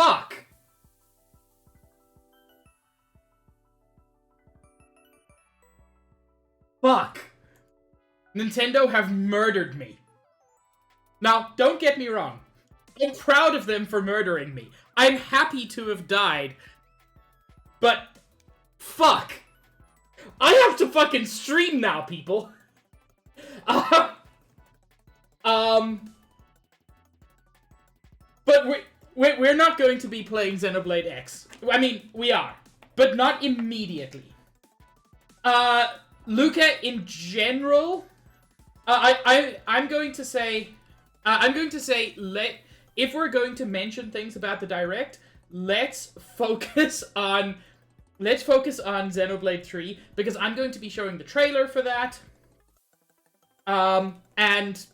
Fuck! Fuck! Nintendo have murdered me. Now, don't get me wrong. I'm proud of them for murdering me. I'm happy to have died. But, fuck. I have to fucking stream now, people. But we're not going to be playing Xenoblade X. I mean, we are. But not immediately. Luca, in general... I'm going to say... if we're going to mention things about the Direct, let's focus on Xenoblade 3, because I'm going to be showing the trailer for that. And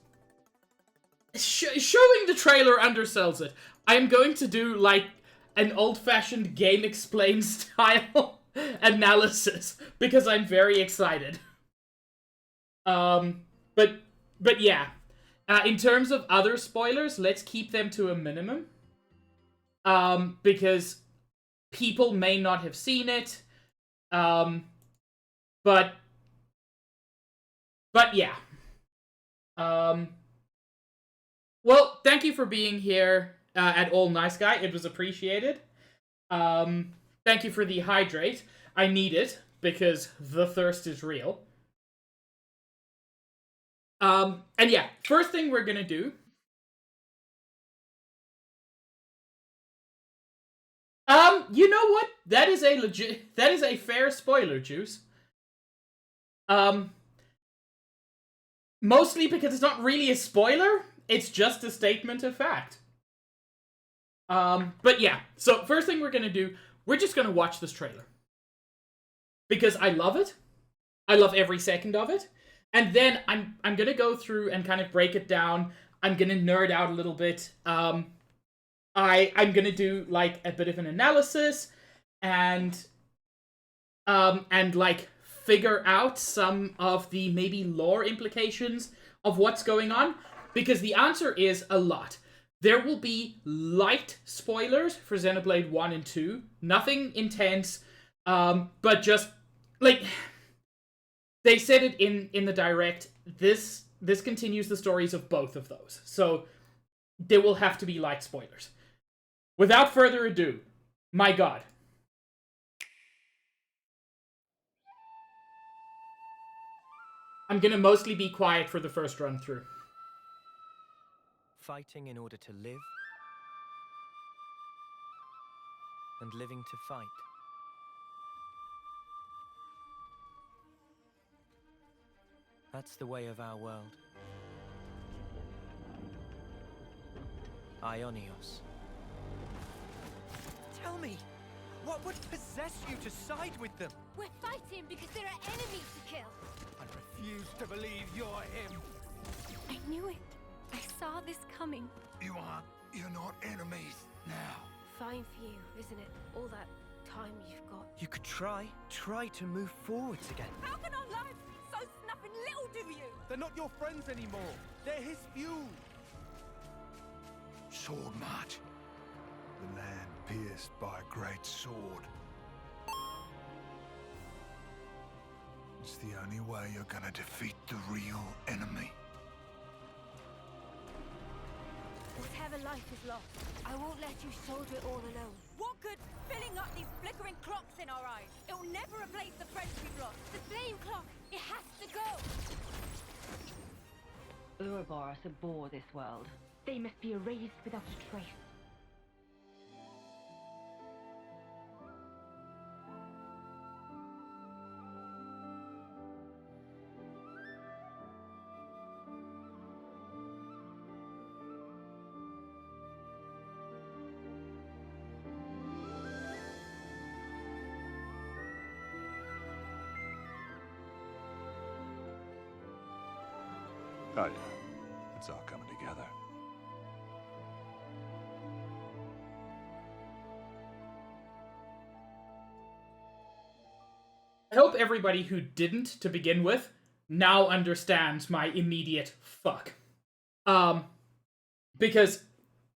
showing the trailer undersells it. I'm going to do, like, an old-fashioned Game Explain style analysis, because I'm very excited. But yeah. In terms of other spoilers, let's keep them to a minimum. Because people may not have seen it. But yeah. Well, thank you for being here at All Nice Guy. It was appreciated. Thank you for the hydrate. I need it, because the thirst is real. And yeah, first thing we're gonna do... you know what? That is a fair spoiler, Juice. Mostly because it's not really a spoiler, it's just a statement of fact. But yeah, so first thing we're gonna do, we're just gonna watch this trailer. Because I love it. I love every second of it. And then I'm gonna go through and kind of break it down. I'm gonna nerd out a little bit. I'm gonna do like a bit of an analysis and like figure out some of the maybe lore implications of what's going on, because the answer is a lot. There will be light spoilers for Xenoblade 1 and 2. Nothing intense, but just like they said it in the Direct, this continues the stories of both of those. So there will have to be light spoilers. Without further ado, my god. I'm gonna mostly be quiet for the first run through. Fighting in order to live, and living to fight. That's the way of our world. Ionios. Tell me, what would possess you to side with them? We're fighting because there are enemies to kill. I refuse to believe you're him. I knew it. I saw this coming. You're not enemies now. Fine for you, isn't it? All that time you've got. You could try to move forwards again. How can our lives be so snuffing little to you? They're not your friends anymore. They're his fuel. Sword march. The land pierced by a great sword. It's the only way you're gonna defeat the real enemy. Whatever life is lost, I won't let you shoulder it all alone. What good filling up these flickering clocks in our eyes? It'll never replace the friends we've lost. The flame clock, it has to go. Ouroboros abhor this world. They must be erased without a trace. Oh yeah, it's all coming together. I hope everybody who didn't to begin with now understands my immediate fuck. Because,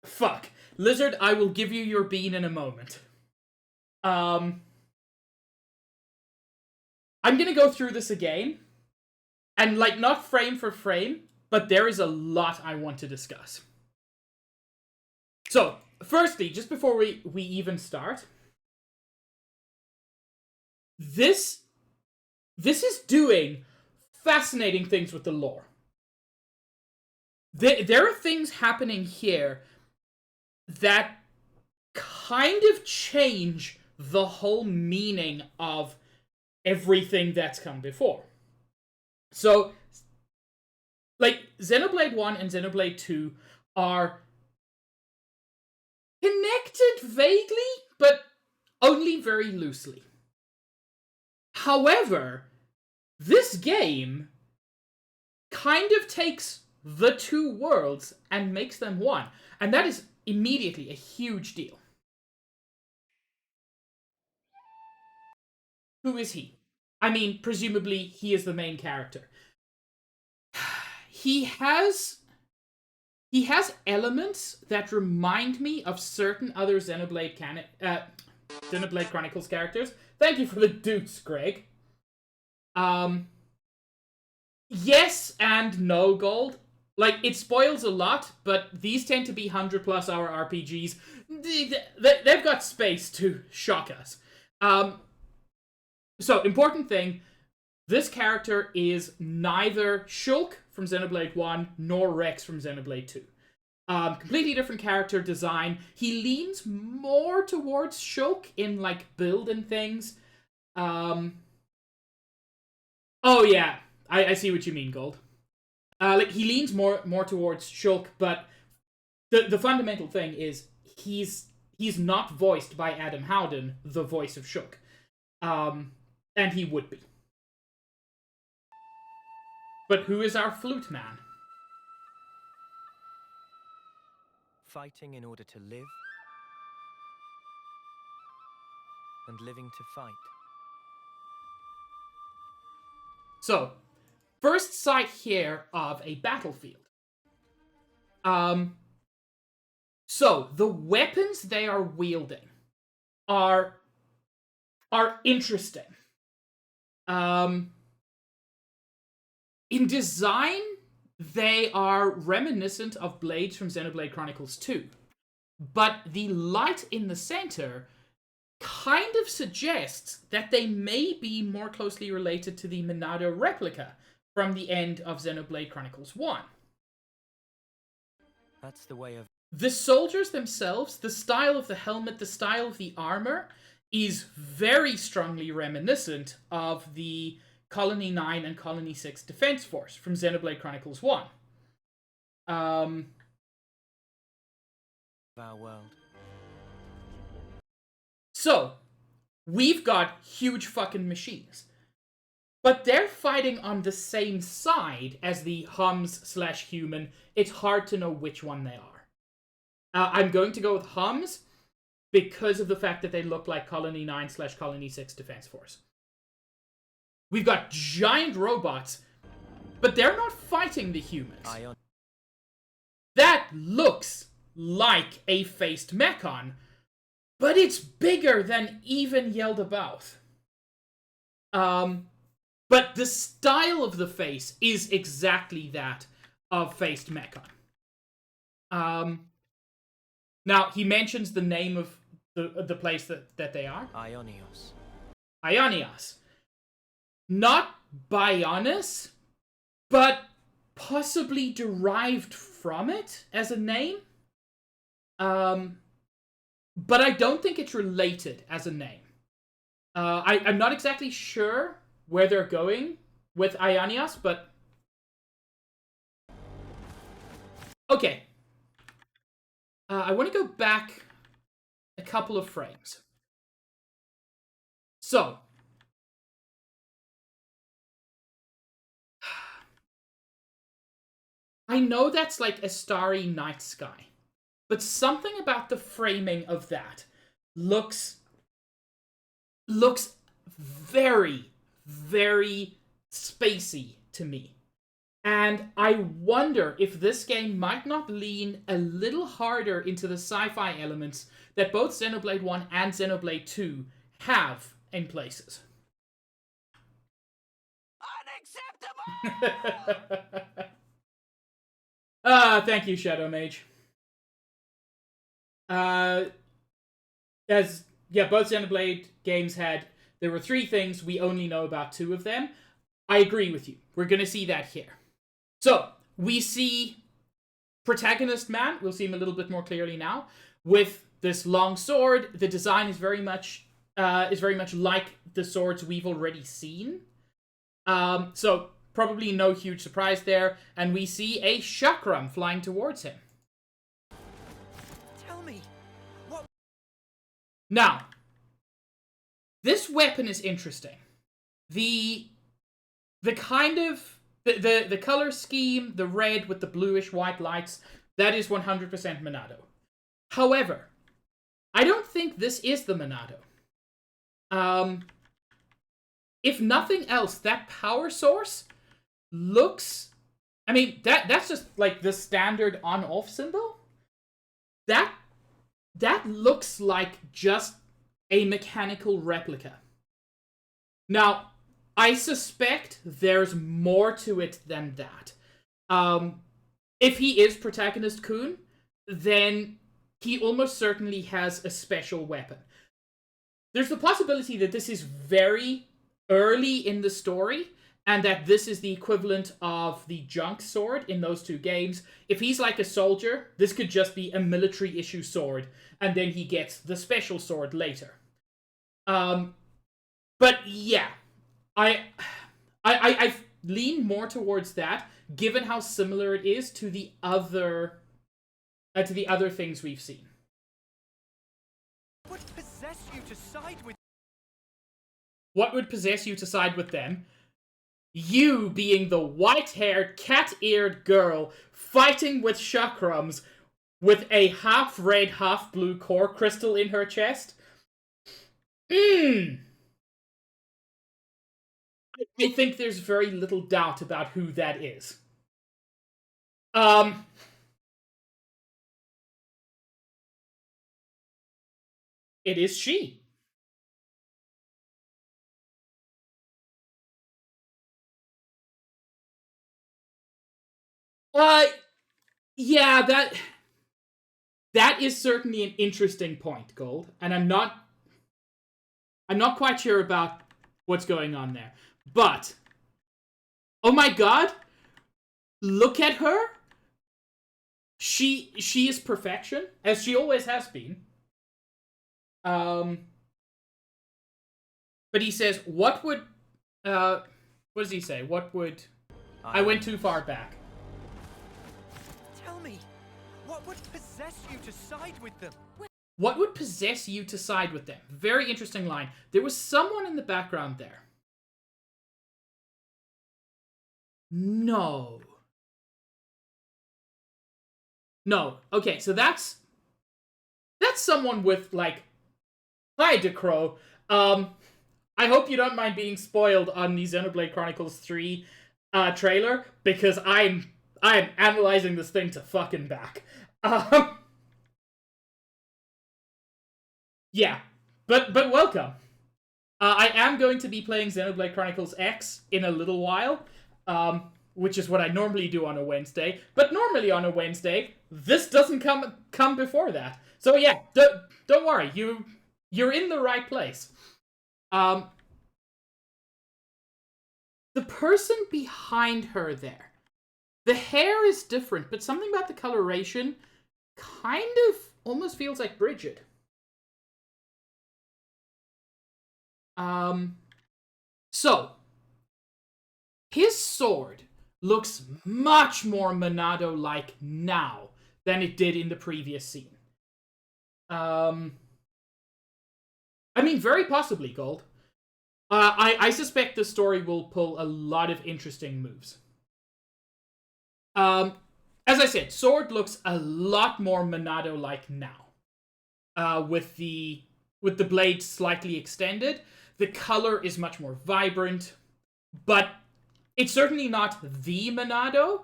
fuck. Lizard, I will give you your bean in a moment. I'm gonna go through this again. And, like, not frame for frame, but there is a lot I want to discuss. So, firstly, just before we even start, this is doing fascinating things with the lore. There are things happening here that kind of change the whole meaning of everything that's come before. So, like, Xenoblade 1 and Xenoblade 2 are connected vaguely, but only very loosely. However, this game kind of takes the two worlds and makes them one. And that is immediately a huge deal. Who is he? I mean, presumably, he is the main character. He has elements that remind me of certain other Xenoblade Chronicles characters. Thank you for the dukes, Greg. Yes and no, Gold. Like, it spoils a lot, but these tend to be 100+ hour RPGs. They've got space to shock us. So, important thing, this character is neither Shulk from Xenoblade 1 nor Rex from Xenoblade 2. Completely different character design. He leans more towards Shulk in, like, build and things. Oh yeah, I see what you mean, Gold. Like, he leans more towards Shulk, but the fundamental thing is he's not voiced by Adam Howden, the voice of Shulk. And he would be. But who is our flute man? Fighting in order to live, and living to fight. So, first sight here of a battlefield. So, the weapons they are wielding are interesting. In design, they are reminiscent of blades from Xenoblade Chronicles 2. But the light in the center kind of suggests that they may be more closely related to the Monado replica from the end of Xenoblade Chronicles 1. That's the way of... The soldiers themselves, the style of the helmet, the style of the armor, is very strongly reminiscent of the Colony 9 and Colony 6 Defense Force from Xenoblade Chronicles 1. our world. So, we've got huge fucking machines. But they're fighting on the same side as the Hums/human. It's hard to know which one they are. I'm going to go with Hums because of the fact that they look like Colony 9/Colony 6 Defense Force. We've got giant robots, but they're not fighting the humans. That looks like a faced mechon, but it's bigger than even Yeldabaoth. But the style of the face is exactly that of faced mechon. Now, he mentions the name of the place that they are. Ionios. Ionios. Not Bionis, but possibly derived from it as a name. But I don't think it's related as a name. I'm not exactly sure where they're going with Ionios, but... Okay. I want to go back a couple of frames. So... I know that's like a starry night sky, but something about the framing of that looks very, very spacey to me. And I wonder if this game might not lean a little harder into the sci-fi elements that both Xenoblade 1 and Xenoblade 2 have in places. Unacceptable! Thank you, Shadow Mage. Both Xenoblade games there were 3 things, we only know about 2 of them. I agree with you. We're gonna see that here. So, we see protagonist man, we'll see him a little bit more clearly now, with this long sword. The design is very much like the swords we've already seen. So, probably no huge surprise there. And we see a chakram flying towards him. Tell me, what... Now, this weapon is interesting. The kind of... The color scheme, the red with the bluish white lights, that is 100% Monado. However, I don't think this is the Monado. If nothing else, that power source looks... I mean, that's just like the standard on-off symbol. That looks like just a mechanical replica. Now, I suspect there's more to it than that. If he is protagonist Kun, then he almost certainly has a special weapon. There's the possibility that this is very early in the story, and that this is the equivalent of the junk sword in those 2 games. If he's like a soldier, this could just be a military issue sword, and then he gets the special sword later. But yeah, I lean more towards that, given how similar it is to the other things we've seen. What would possess you to side with... What would possess you to side with them? You being the white-haired, cat-eared girl fighting with chakrams with a half-red, half-blue core crystal in her chest? I think there's very little doubt about who that is. It is she. Yeah, that is certainly an interesting point, Gold, and I'm not quite sure about what's going on there. But oh my god, look at her. She is perfection, as she always has been. But he says, what does he say? What would... I went too far back. Tell me, what would possess you to side with them? What would possess you to side with them? Very interesting line. There was someone in the background there. No. Okay, so that's someone with, like... Hi, Decro. I hope you don't mind being spoiled on the Xenoblade Chronicles 3 trailer, because I'm analyzing this thing to fucking back. Yeah, but welcome. I am going to be playing Xenoblade Chronicles X in a little while, which is what I normally do on a Wednesday. But normally on a Wednesday, this doesn't come before that. So yeah, don't worry, you're in the right place. The person behind her there, the hair is different, but something about the coloration kind of almost feels like Bridget. So, his sword looks much more Monado-like now than it did in the previous scene. I mean, very possibly, Gold. I suspect the story will pull a lot of interesting moves. As I said, sword looks a lot more Monado-like now. With the blade slightly extended. The color is much more vibrant, but It's certainly not the Monado.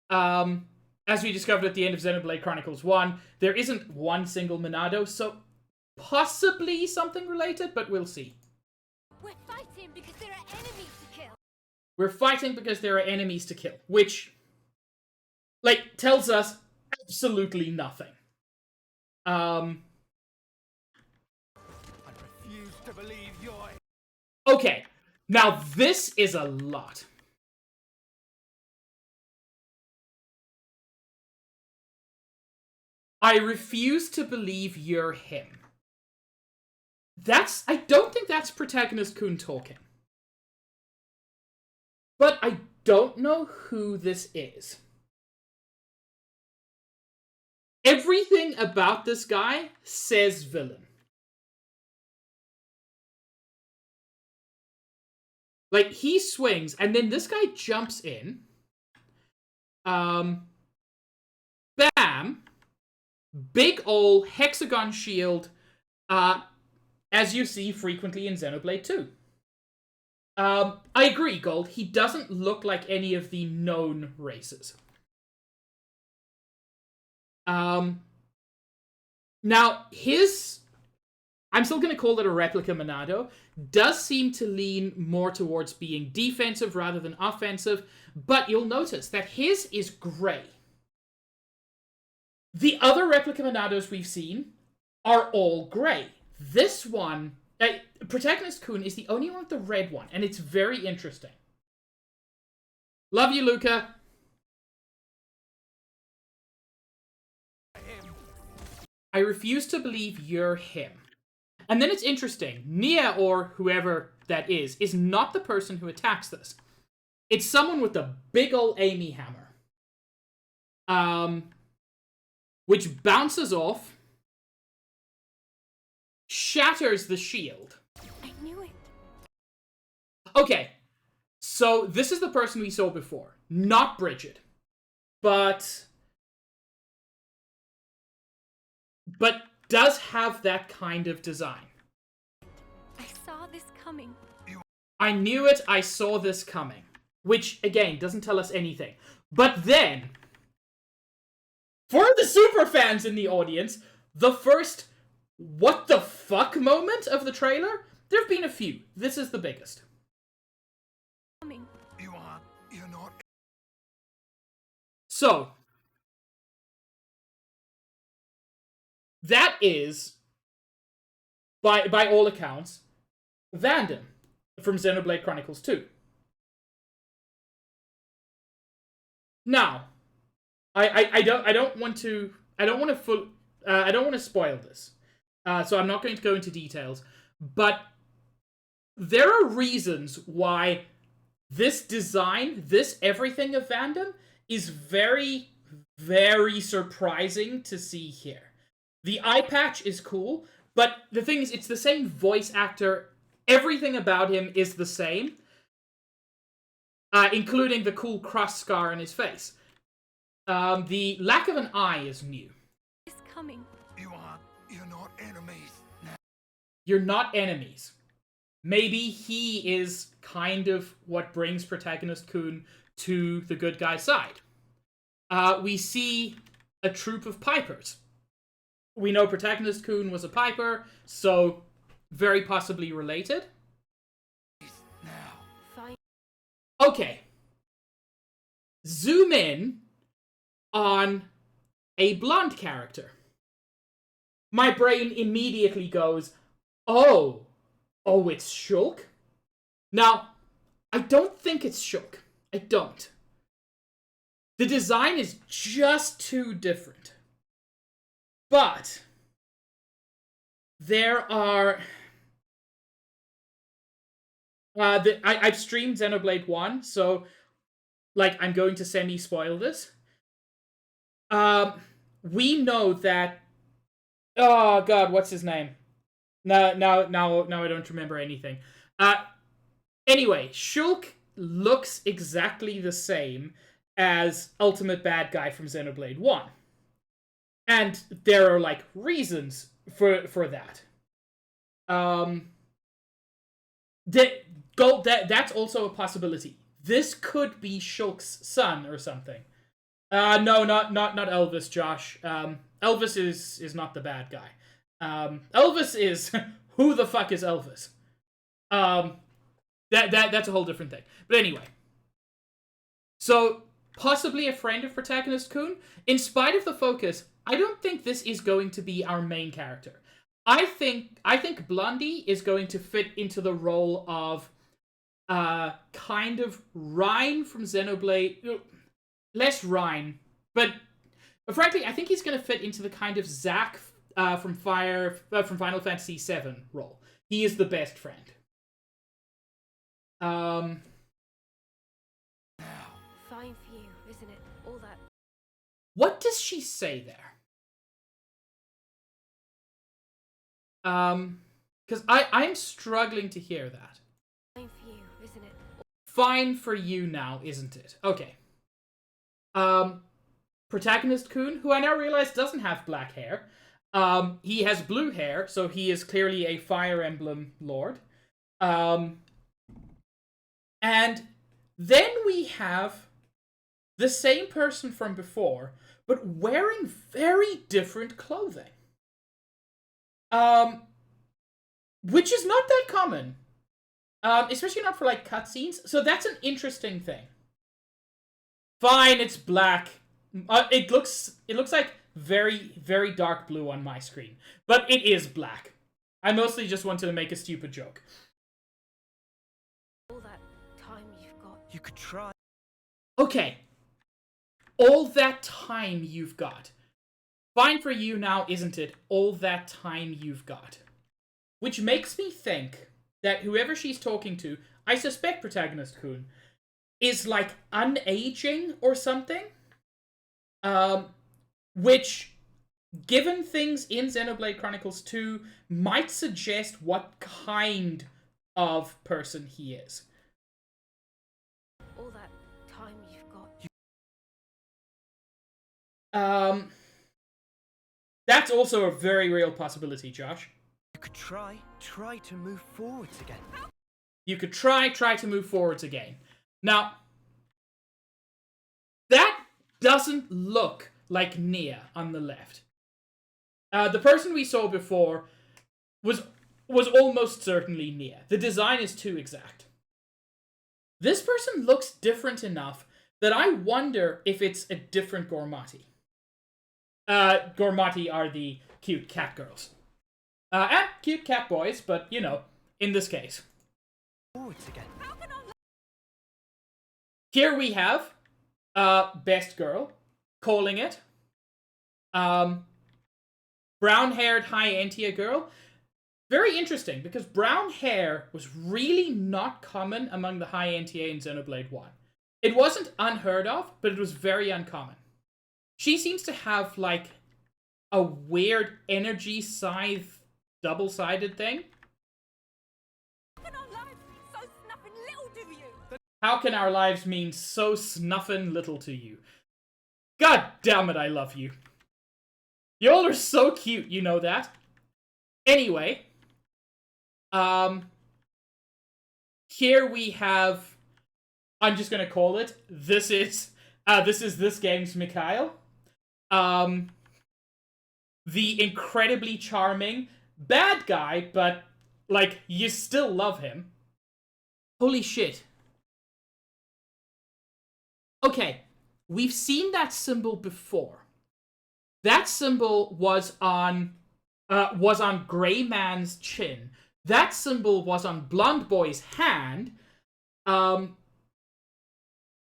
As we discovered at the end of Xenoblade Chronicles 1, there isn't one single Monado, so possibly something related, but we'll see. We're fighting because there are enemies to kill. We're fighting because there are enemies to kill, which, like, tells us absolutely nothing. I refuse to believe you're... Okay, now this is a lot. I refuse to believe you're him. I don't think that's Protagonist Kun talking. But I don't know who this is. Everything about this guy says villain. Like, he swings, and then this guy jumps in. Bam! Big ol' hexagon shield, as you see frequently in Xenoblade 2. I agree, Gold. He doesn't look like any of the known races. Now, his... I'm still going to call it a replica Monado. Does seem to lean more towards being defensive rather than offensive, but you'll notice that his is grey. The other replica Monados we've seen are all grey. This one, Protagonist Kun, is the only one with the red one, and it's very interesting. Love you, Luca. I refuse to believe you're him. And then it's interesting. Nia, or whoever that is not the person who attacks this. It's someone with a big ol' Amy hammer. Which bounces off, shatters the shield. I knew it. Okay, so this is the person we saw before. Not Bridget. But does have that kind of design. I saw this coming. I knew it, I saw this coming. Which, again, doesn't tell us anything. But then, for the super fans in the audience, the first what the fuck moment of the trailer, there have been a few. This is the biggest. Coming. You're not. So, that is, by all accounts, Vandam from Xenoblade Chronicles 2. Now, I don't want to spoil this, so I'm not going to go into details. But there are reasons why this design, this everything of Vandam, is very, very surprising to see here. The eye patch is cool, but the thing is, it's the same voice actor. Everything about him is the same, including the cool cross scar on his face. The lack of an eye is new. It's coming. You're not enemies. You're not enemies. Maybe he is kind of what brings Protagonist Kun to the good guy's side. We see a troop of pipers. We know Protagonist Kun was a piper, so very possibly related. Fine. Okay. Zoom in on a blonde character. My brain immediately goes, oh, it's Shulk? Now, I don't think it's Shulk. I don't. The design is just too different. But there are... I've streamed Xenoblade 1, so like I'm going to semi-spoil this. We know that... Oh god, what's his name? Now I don't remember anything. Anyway, Shulk looks exactly the same as Ultimate Bad Guy from Xenoblade 1. And there are, like, reasons for that. That's also a possibility. this could be Shulk's son or something. No, not Elvis, Josh. Elvis is not the bad guy. Elvis is who the fuck is Elvis? That's a whole different thing. But anyway, so possibly a friend of protagonist Kun. In spite of the focus, I don't think this is going to be our main character. I think Blondie is going to fit into the role of kind of Ryan from Xenoblade. Less Ryan, but frankly, I think he's going to fit into the kind of Zack from Final Fantasy VII role. He is the best friend. Fine for you, isn't it? All that. What does she say there? Because I'm struggling to hear that. Fine for you, isn't it? Fine for you now, isn't it? Okay. Protagonist Kun, who I now realize doesn't have black hair. He has blue hair, so he is clearly a Fire Emblem lord. And then we have the same person from before, but wearing very different clothing. Which is not that common. Especially not for, like, cutscenes. So that's an interesting thing. Fine, it's black. It looks like very, very dark blue on my screen. But it is black. I mostly just wanted to make a stupid joke. All that time you've got. You could try. Okay. All that time you've got. Fine for you now, isn't it? All that time you've got. Which makes me think that whoever she's talking to, I suspect protagonist Kun, is like unaging or something. Which, given things in Xenoblade Chronicles 2, might suggest what kind of person he is. All that time you've got. That's also a very real possibility, Josh. You could try to move forwards again. You could try to move forwards again. Now, that doesn't look like Nia on the left. The person we saw before was almost certainly Nia. The design is too exact. This person looks different enough that I wonder if it's a different Gormati. Gormati are the cute cat girls. And cute cat boys, but, you know, in this case. Forwards again. Here we have best girl calling it. Brown-haired high Entia girl. Very interesting, because brown hair was really not common among the high Entia in Xenoblade 1. It wasn't unheard of, but it was very uncommon. She seems to have, like, a weird energy scythe double-sided thing. How can our lives mean so snuffin' little to you? God damn it, I love you. Y'all are so cute, you know that? Anyway. Here we have... I'm just gonna call it. This is this game's Mikhail. The incredibly charming bad guy, but, like, you still love him. Holy shit. Okay, we've seen that symbol before. That symbol was on Grey Man's chin. That symbol was on Blonde Boy's hand. And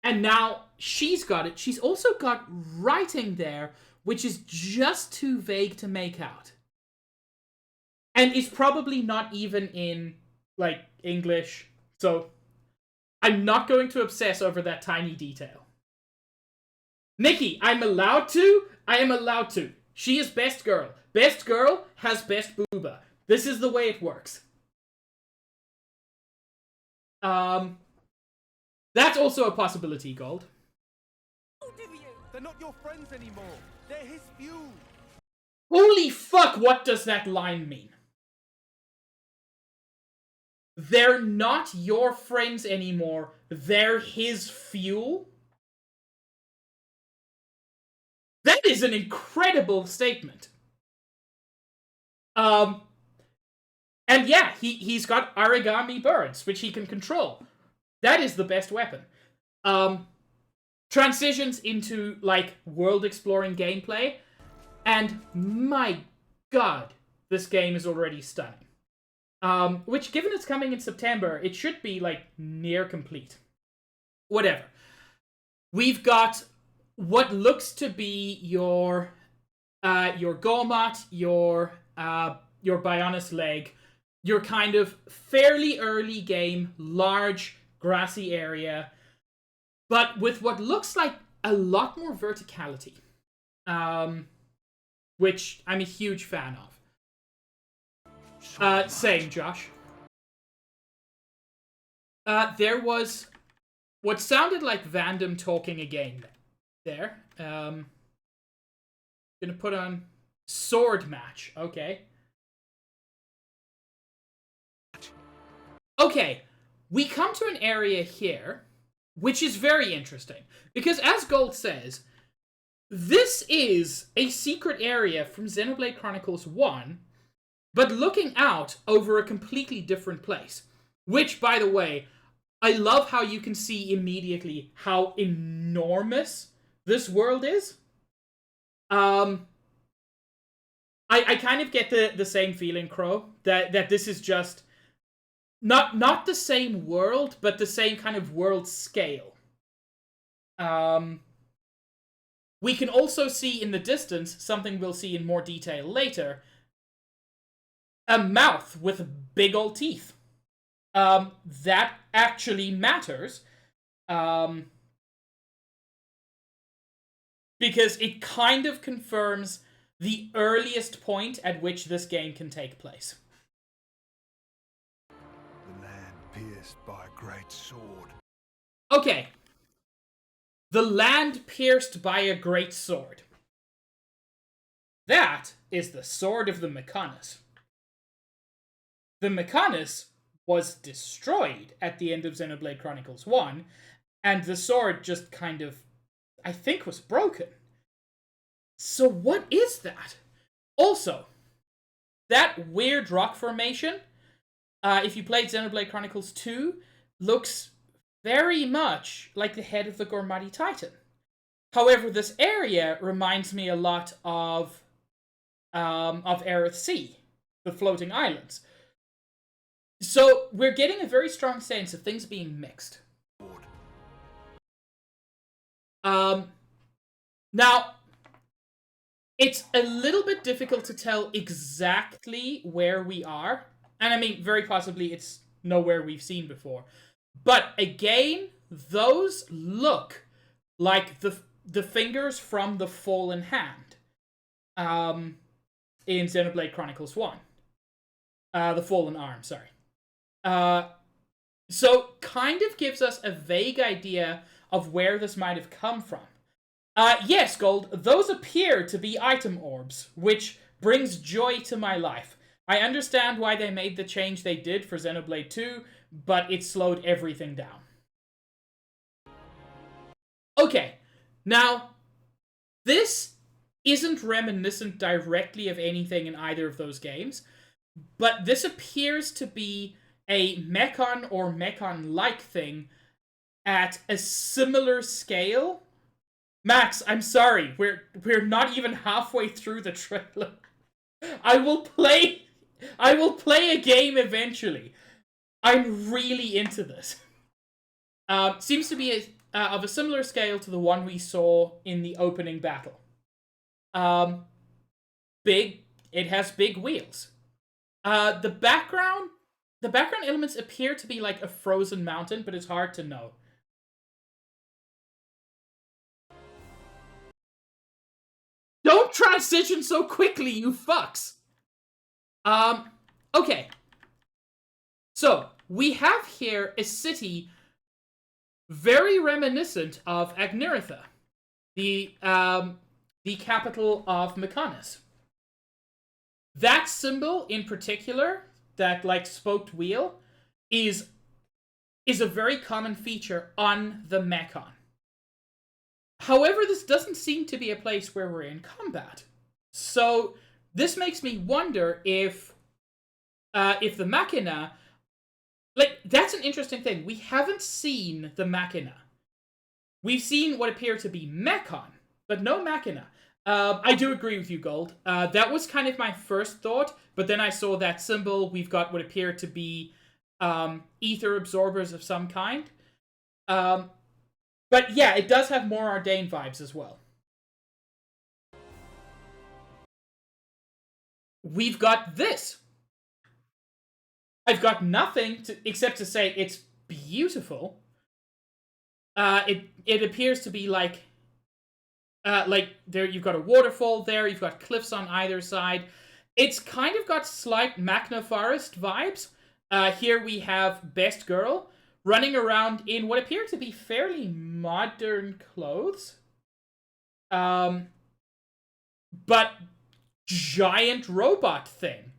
now she's got it. She's also got writing there, which is just too vague to make out. And is probably not even in, like, English. So, I'm not going to obsess over that tiny detail. Nikki, I'm allowed to? I am allowed to. She is best girl. Best girl has best booba. This is the way it works. That's also a possibility, Gold. They're not your friends anymore. They're his few. Holy fuck, what does that line mean? they're not your friends anymore. They're his fuel. That is an incredible statement. And yeah, he's got origami birds, which he can control. That is the best weapon. Transitions into, like, world-exploring gameplay. And my god, this game is already stunning. Which, given it's coming in September, it should be, like, near complete. Whatever. We've got what looks to be your Gormat, your Bionis leg, your kind of fairly early game, large, grassy area, but with what looks like a lot more verticality. Which I'm a huge fan of. Same, Josh. There was what sounded like Vandom talking again there. Gonna put on sword match. Okay. Okay. We come to an area here, which is very interesting. Because as Gold says, this is a secret area from Xenoblade Chronicles 1, but looking out over a completely different place. Which, by the way, I love how you can see immediately how enormous this world is. I kind of get the same feeling, Crow, that this is just not the same world, but the same kind of world scale. We can also see in the distance, something we'll see in more detail later, a mouth with big old teeth. That actually matters. Because it kind of confirms the earliest point at which this game can take place. The land pierced by a great sword. Okay. The land pierced by a great sword. That is the sword of the Mechonis. The Mechonis was destroyed at the end of Xenoblade Chronicles 1, and the sword just kind of, I think, was broken. So what is that? Also, that weird rock formation, if you played Xenoblade Chronicles 2, looks very much like the head of the Gormati Titan. However, this area reminds me a lot of Aerith Sea, the floating islands. So we're getting a very strong sense of things being mixed. Now, it's a little bit difficult to tell exactly where we are. And I mean, very possibly it's nowhere we've seen before. But again, those look like the fingers from the fallen hand. In Xenoblade Chronicles 1. The fallen arm, sorry. So kind of gives us a vague idea of where this might have come from. Yes, Gold, those appear to be item orbs, which brings joy to my life. I understand why they made the change they did for Xenoblade 2, but it slowed everything down. Okay, now, this isn't reminiscent directly of anything in either of those games, but this appears to be a Mechon or Mechon-like thing at a similar scale. Max, I'm sorry, we're not even halfway through the trailer. I will play a game eventually. I'm really into this. Seems to be of a similar scale to the one we saw in the opening battle. It has big wheels. The background elements appear to be like a frozen mountain, but it's hard to know. Don't transition so quickly, you fucks! Okay. So, we have here a city very reminiscent of Agniritha, the capital of Mechonis. That symbol in particular, that like spoked wheel, is a very common feature on the Mechon. However, this doesn't seem to be a place where we're in combat. So this makes me wonder if the Machina, like, that's an interesting thing. We haven't seen the Machina. We've seen what appear to be Mechon, but no Machina. I do agree with you, Gold. That was kind of my first thought, but then I saw that symbol. We've got what appear to be ether absorbers of some kind. But yeah, it does have more Ardain vibes as well. We've got this. I've got nothing except to say it's beautiful. It appears to be like there you've got a waterfall there, you've got cliffs on either side. It's kind of got slight Magna Forest vibes. Here we have Best Girl running around in what appear to be fairly modern clothes. But giant robot thing.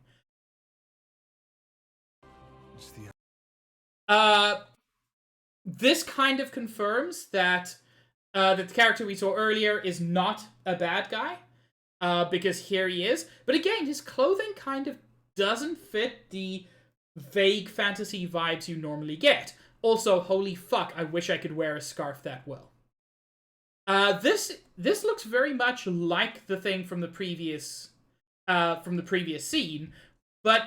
This kind of confirms that the character we saw earlier is not a bad guy. Because here he is. But again, his clothing kind of doesn't fit the vague fantasy vibes you normally get. Also, holy fuck, I wish I could wear a scarf that well. This looks very much like the thing from the previous scene, but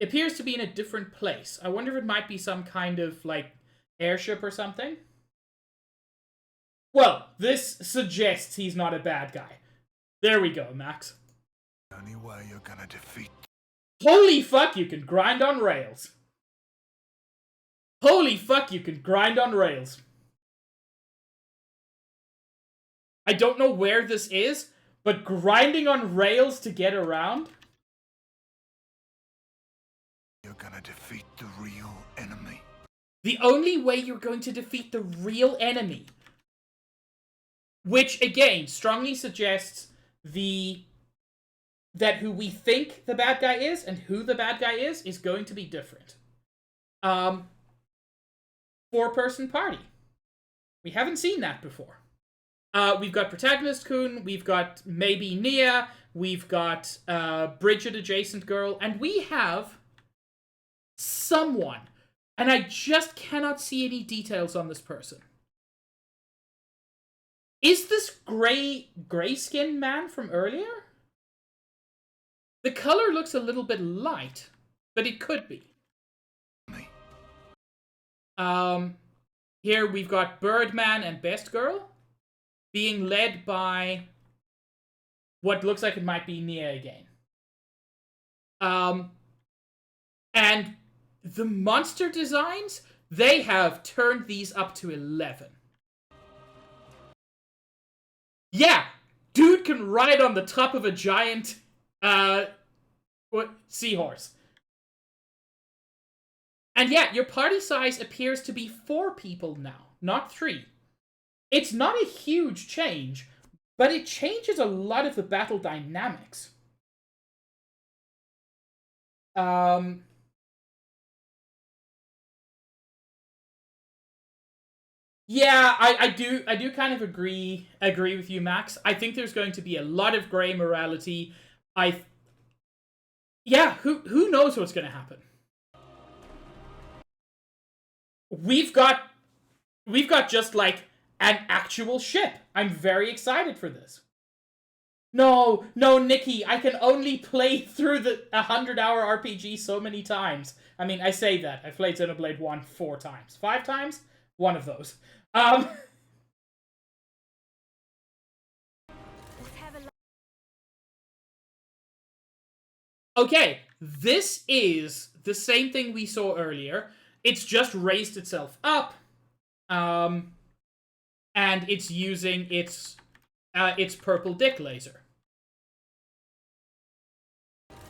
appears to be in a different place. I wonder if it might be some kind of, like, airship or something. Well, this suggests he's not a bad guy. There we go, Max. The only way you're gonna defeat... Holy fuck, you can grind on rails. Holy fuck, you can grind on rails. I don't know where this is, but grinding on rails to get around? You're gonna defeat the real enemy. The only way you're going to defeat the real enemy. Which, again, strongly suggests that who we think the bad guy is and who the bad guy is going to be different. 4-person party. We haven't seen that before. We've got Protagonist Kun, we've got maybe Nia, we've got Bridget Adjacent Girl, and we have someone. And I just cannot see any details on this person. Is this gray-skinned man from earlier? The color looks a little bit light, but it could be. Here we've got Birdman and Best Girl being led by what looks like it might be Nia again. And the monster designs, they have turned these up to 11. Yeah, dude can ride on the top of a giant seahorse. And yeah, your party size appears to be 4 people now, not 3. It's not a huge change, but it changes a lot of the battle dynamics. Yeah, I do kind of agree with you, Max. I think there's going to be a lot of gray morality. Yeah, who knows what's going to happen? We've got just like an actual ship. I'm very excited for this. No, Nikki, I can only play through the 100-hour RPG so many times. I mean, I say that. I've played Xenoblade 1 4 times. 5 times? One of those. Okay, this is the same thing we saw earlier. It's just raised itself up. And it's using its purple dick laser.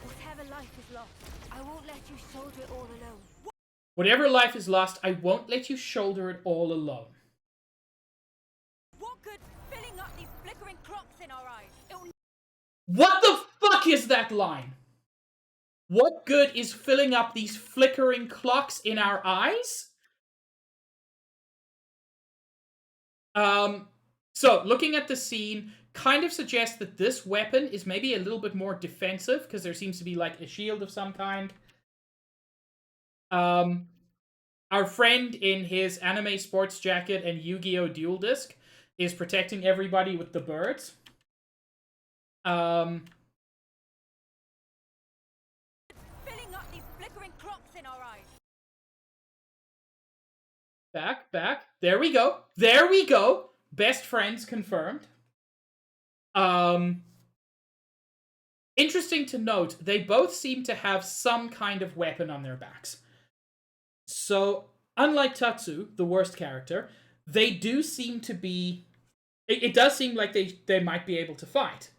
Whatever life is lost, I won't let you shoulder it all alone. Whatever life is lost, I won't let you shoulder it all alone. What good filling up these flickering clocks in our eyes? It'll... What the fuck is that line? What good is filling up these flickering clocks in our eyes? So, looking at the scene, kind of suggests that this weapon is maybe a little bit more defensive, because there seems to be, like, a shield of some kind. Our friend in his anime sports jacket and Yu-Gi-Oh! Duel Disk is protecting everybody with the birds. Filling up these flickering clocks in our eyes. Back. There we go. There we go. Best friends confirmed. Interesting to note, they both seem to have some kind of weapon on their backs. So, unlike Tatsu, the worst character, they do seem to be... It does seem like they might be able to fight.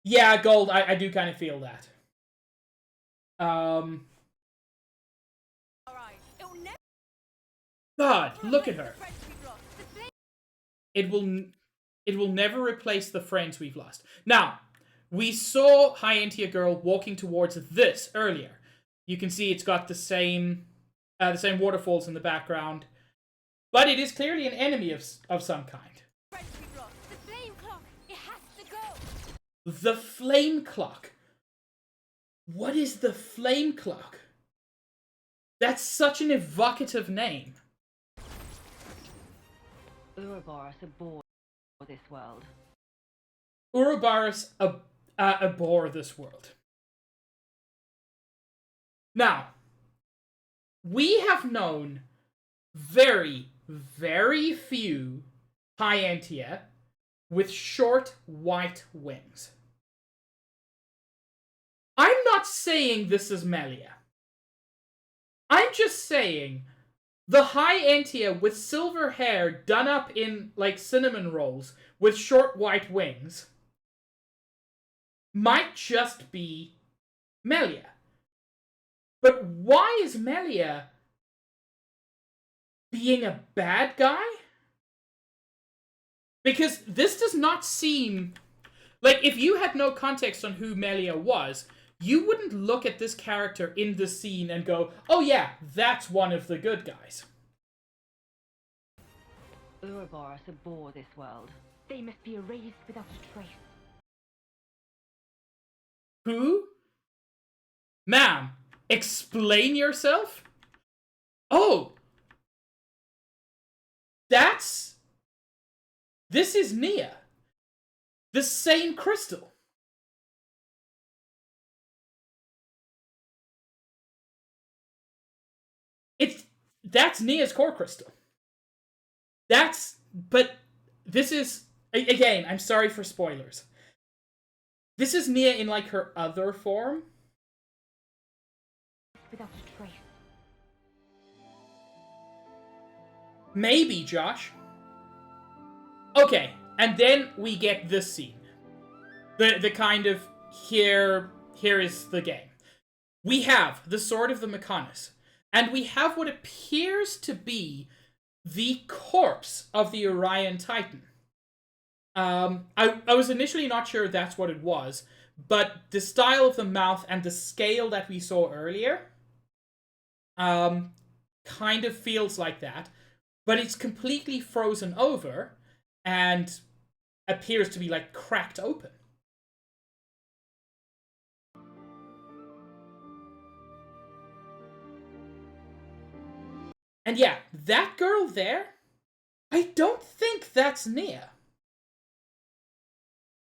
Yeah, Gold, I do kind of feel that. God, look at her. It will never replace the friends we've lost. Now, we saw High Entia Girl walking towards this earlier. You can see it's got the same waterfalls in the background, but it is clearly an enemy of some kind. The flame clock! It has to go! The flame clock. What is the flame clock? That's such an evocative name. Ouroboros abhor this world. Ouroboros abhor this world. Now, we have known very, very few High Entia with short white wings. I'm not saying this is Melia. I'm just saying the High Entia with silver hair done up in, like, cinnamon rolls with short white wings might just be Melia. But why is Melia being a bad guy? Because this does not seem... Like, if you had no context on who Melia was, you wouldn't look at this character in the scene and go, oh yeah, that's one of the good guys. Ouroboros abhor this world. They must be erased without a trace. Who? Ma'am, explain yourself? Oh! This is Nia. The same crystal. That's Nia's core crystal. But this is, again, I'm sorry for spoilers. This is Nia in, like, her other form. Without a trace. Maybe, Josh. Okay, and then we get this scene. The kind of, here is the game. We have the Sword of the Mechonis, and we have what appears to be the corpse of the Orion Titan. I was initially not sure that's what it was, but the style of the mouth and the scale that we saw earlier kind of feels like that, but it's completely frozen over and appears to be, like, cracked open. And yeah, that girl there, I don't think that's Nia.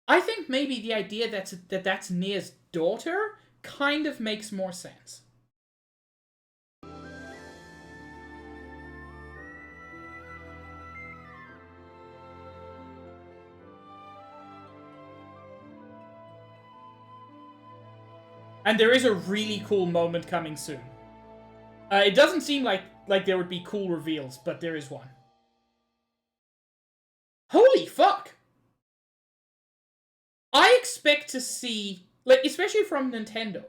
I think maybe the idea that's Nia's daughter kind of makes more sense. And there is a really cool moment coming soon. It doesn't seem like there would be cool reveals, but there is one. Holy fuck! I expect to see, like, especially from Nintendo,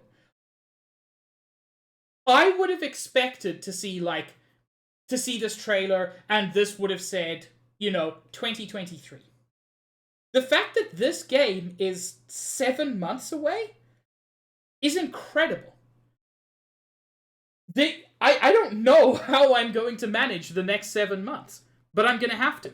I would have expected to see, like, this trailer, and this would have said, 2023. The fact that this game is 7 months away is incredible. I don't know how I'm going to manage the next 7 months, but I'm gonna have to.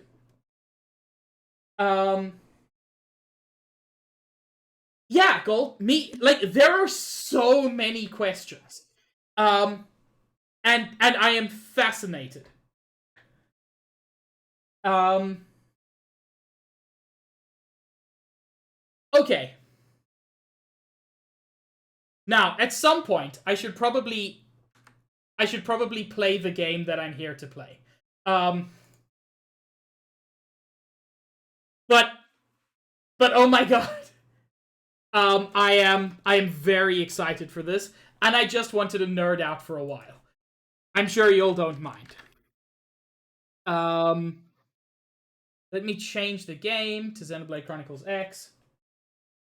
Yeah, Gold. There are so many questions. And I am fascinated. Okay. Now, at some point, I should probably play the game that I'm here to play. But oh my god. I am very excited for this, and I just wanted to nerd out for a while. I'm sure you all don't mind. Let me change the game to Xenoblade Chronicles X.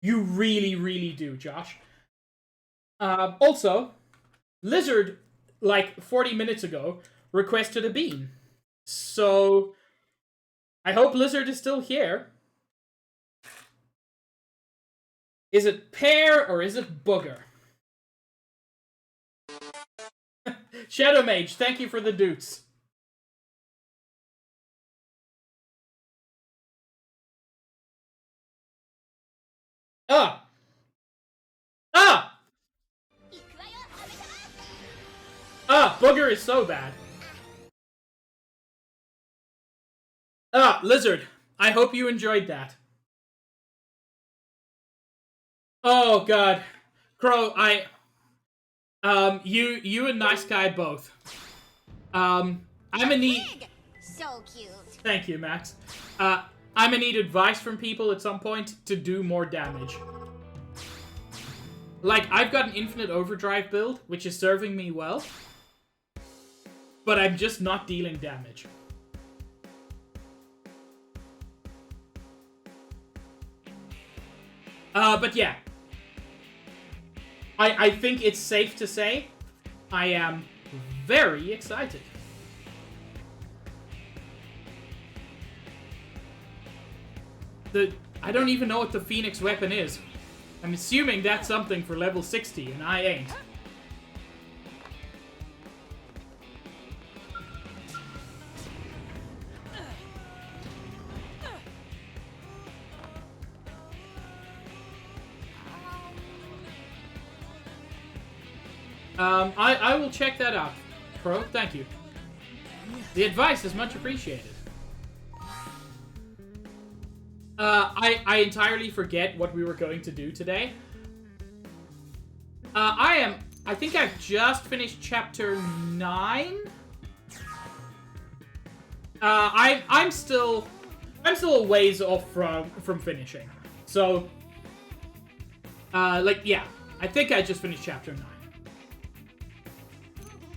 You really, really do, Josh. Also, Lizard, like 40 minutes ago, requested a bean. So, I hope Lizard is still here. Is it pear or is it booger? Shadow Mage, thank you for the dukes. Ah! Ah! Ah, booger is so bad. Ah, Lizard, I hope you enjoyed that. Oh god. Crow, you and Nice Guy both. I'm gonna need... So cute. Thank you, Max. I'm gonna need advice from people at some point to do more damage. Like, I've got an infinite overdrive build, which is serving me well. But I'm just not dealing damage. But yeah. I think it's safe to say I am very excited. I don't even know what the Phoenix weapon is. I'm assuming that's something for level 60, and I ain't. I will check that out, Pro. Thank you. The advice is much appreciated. I entirely forget what we were going to do today. I think I've just finished chapter 9. I'm still a ways off from finishing. So, yeah, I think I just finished chapter 9.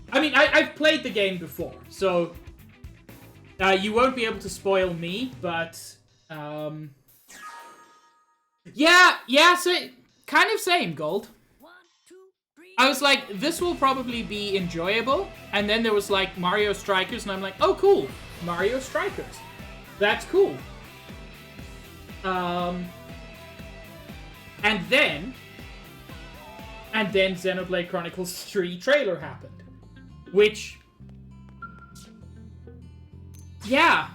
I mean, I've played the game before, so you won't be able to spoil me, but yeah, so kind of same, Gold. I was like, this will probably be enjoyable, and then there was like Mario Strikers, and I'm like, oh cool, Mario Strikers, that's cool. And then Xenoblade Chronicles 3 trailer happened. Which, yeah.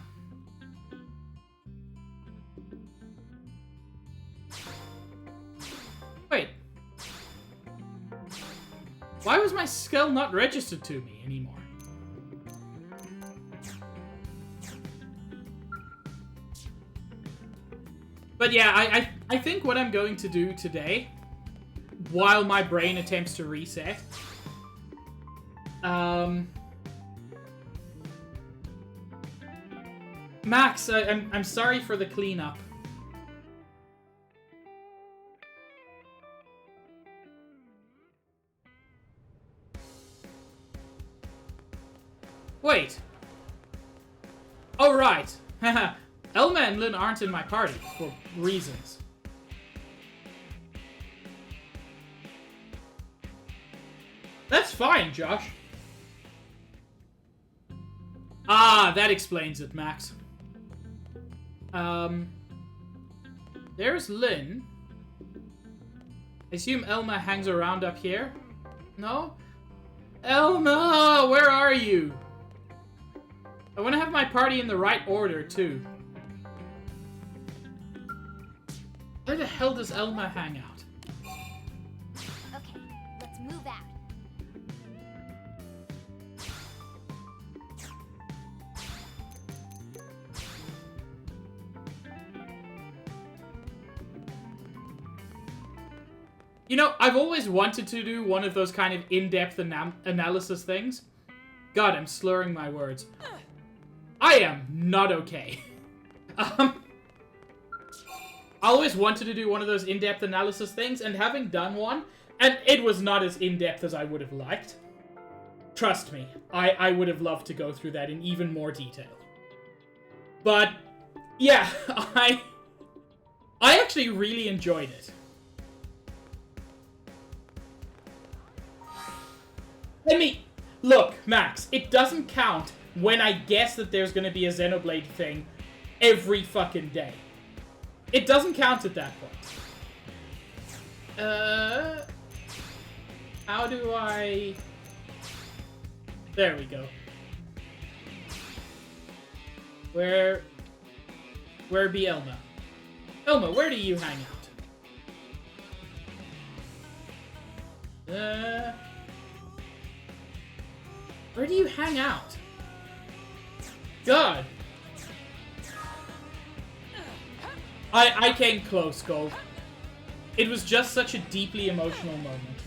Wait. Why was my skill not registered to me anymore? But yeah, I think what I'm going to do today, while my brain attempts to reset, Max, I'm sorry for the cleanup. Wait. Oh, right. Haha. Elma and Lynn aren't in my party, for reasons. That's fine, Josh. Ah, that explains it, Max. there's Lynn. I assume Elma hangs around up here. No? Elma, where are you? I want to have my party in the right order, too. Where the hell does Elma hang out? Okay, let's move out. You know, I've always wanted to do one of those kind of in-depth analysis things. God, I'm slurring my words. I am not okay. I always wanted to do one of those in-depth analysis things, and having done one, and it was not as in-depth as I would have liked. Trust me, I would have loved to go through that in even more detail. But, yeah, I actually really enjoyed it. Look, Max, it doesn't count when I guess that there's gonna be a Xenoblade thing every fucking day. It doesn't count at that point. How do I... There we go. Where be Elma? Elma, where do you hang out? Where do you hang out? God. I came close, Gold. It was just such a deeply emotional moment.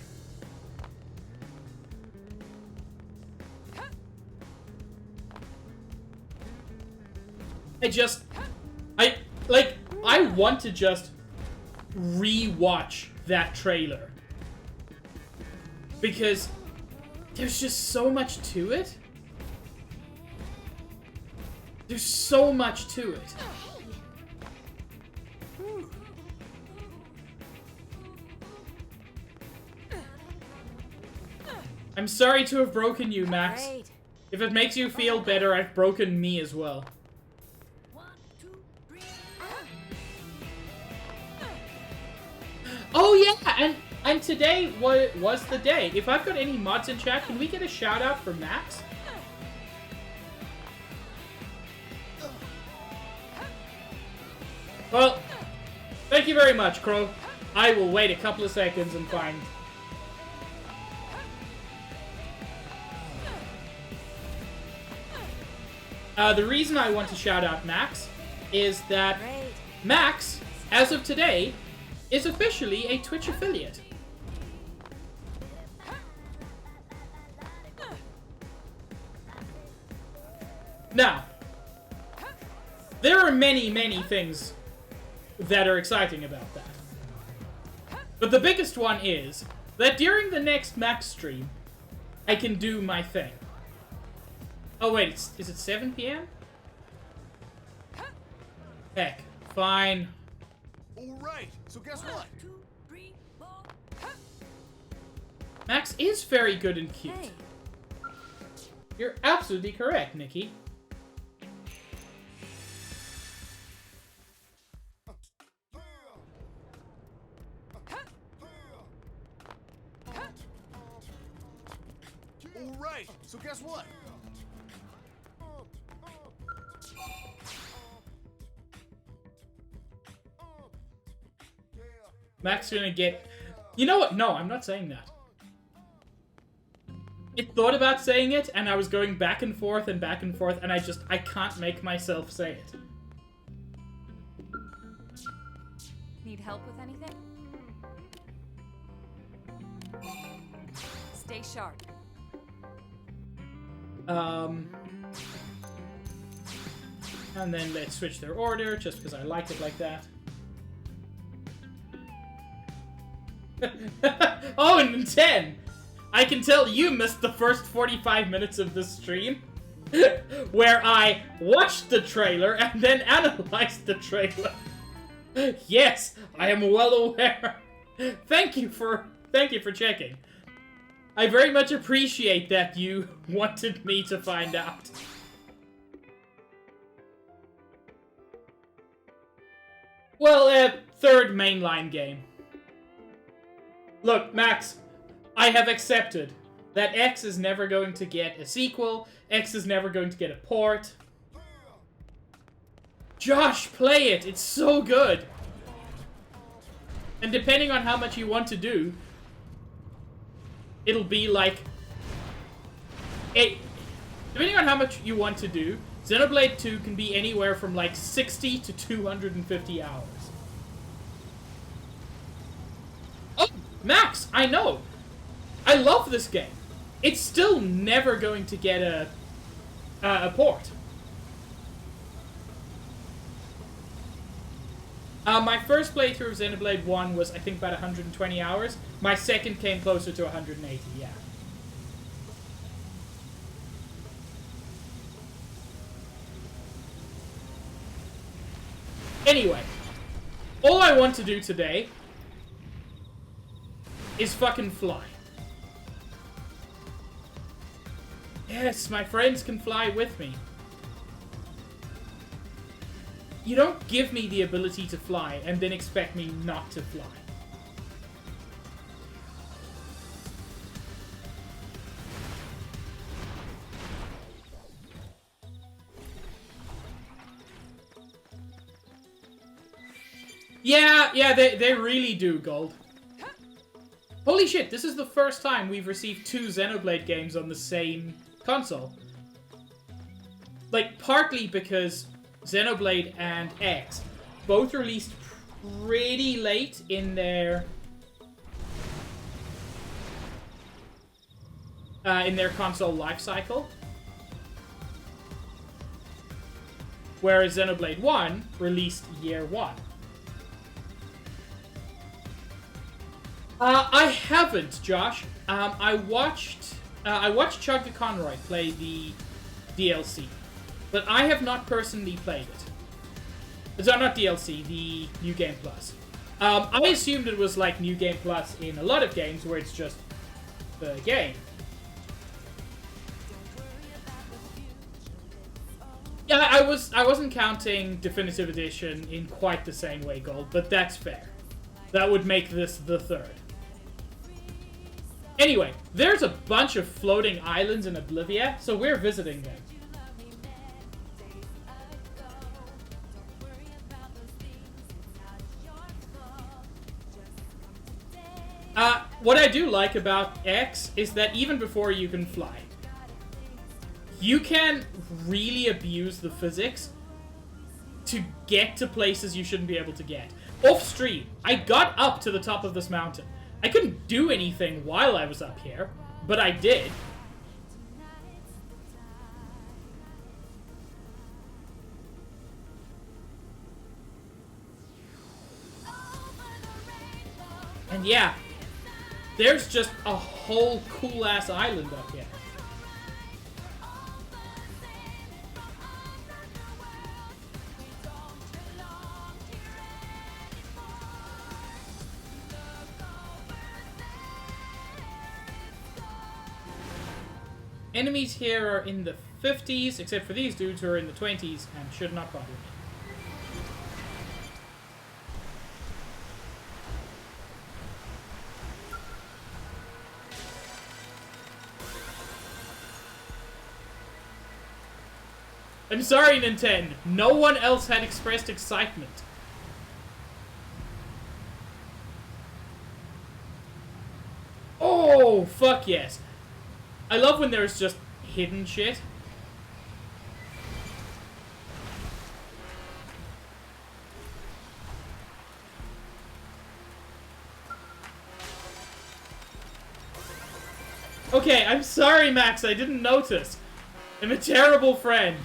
I want to just re-watch that trailer. Because there's just so much to it. There's so much to it. I'm sorry to have broken you, Max. Great. If it makes you feel better, I've broken me as well. 1, 2, 3. Oh yeah, and today was the day. If I've got any mods in chat, can we get a shout out for Max? Well, thank you very much, Crow. I will wait a couple of seconds and find... the reason I want to shout out Max is that Great. Max, as of today, is officially a Twitch affiliate. Now, there are many, many things that are exciting about that. But the biggest one is that during the next Max stream, I can do my thing. Oh wait, is it 7 p.m.? Heck, fine. All right, so guess what? 2, 3, 4. Max is very good and cute. Hey. You're absolutely correct, Nikki. All right, so guess what? Max gonna get... You know what? No, I'm not saying that. I thought about saying it, and I was going back and forth, and I can't make myself say it. Need help with anything? Stay sharp. And then let's switch their order, just because I like it like that. Oh, and 10! I can tell you missed the first 45 minutes of this stream, where I watched the trailer and then analyzed the trailer. Yes, I am well aware. Thank you for checking. I very much appreciate that you wanted me to find out. Well, third mainline game. Look, Max, I have accepted that X is never going to get a sequel. X is never going to get a port. Josh, play it. It's so good. And depending on how much you want to do, it'll be like... Depending on how much you want to do, Xenoblade 2 can be anywhere from like 60 to 250 hours. Oh, Max, I know. I love this game. It's still never going to get a port. My first playthrough of Xenoblade 1 was, I think, about 120 hours. My second came closer to 180, yeah. Anyway, all I want to do today is fucking fly. Yes, my friends can fly with me. You don't give me the ability to fly and then expect me not to fly. Yeah, they really do, Gold. Holy shit, this is the first time we've received 2 Xenoblade games on the same console. Like, partly because Xenoblade and X both released pretty late in their console life cycle, whereas Xenoblade 1 released year 1. I haven't, Josh. I watched Chug the Conroy play the DLC, but I have not personally played it. So not DLC, the New Game Plus. I assumed it was like New Game Plus in a lot of games where it's just the game. Yeah, I wasn't counting Definitive Edition in quite the same way, Gold, but that's fair. That would make this the third. Anyway, there's a bunch of floating islands in Oblivia, so we're visiting them. What I do like about X is that even before you can fly, you can really abuse the physics to get to places you shouldn't be able to get. Off stream, I got up to the top of this mountain. I couldn't do anything while I was up here, but I did. And yeah, there's just a whole cool-ass island up here. Enemies here are in the 50s, except for these dudes who are in the 20s and should not bother me. I'm sorry, Nintendo. No one else had expressed excitement. Oh, fuck yes. I love when there's just hidden shit. Okay, I'm sorry, Max. I didn't notice. I'm a terrible friend.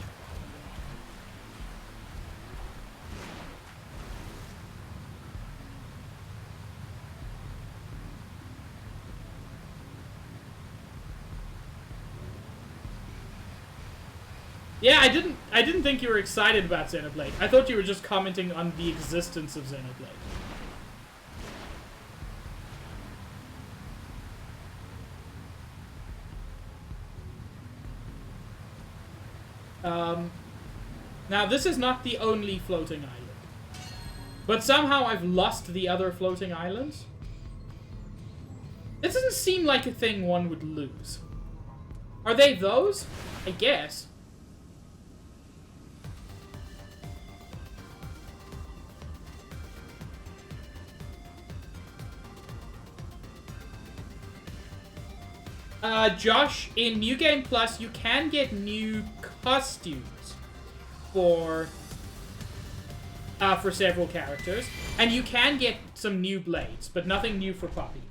Yeah, I didn't think you were excited about Xenoblade. I thought you were just commenting on the existence of Xenoblade. Now, this is not the only floating island. But somehow I've lost the other floating islands. This doesn't seem like a thing one would lose. Are they those? I guess. Josh, in New Game Plus, you can get new costumes for several characters, and you can get some new blades, but nothing new for Poppy.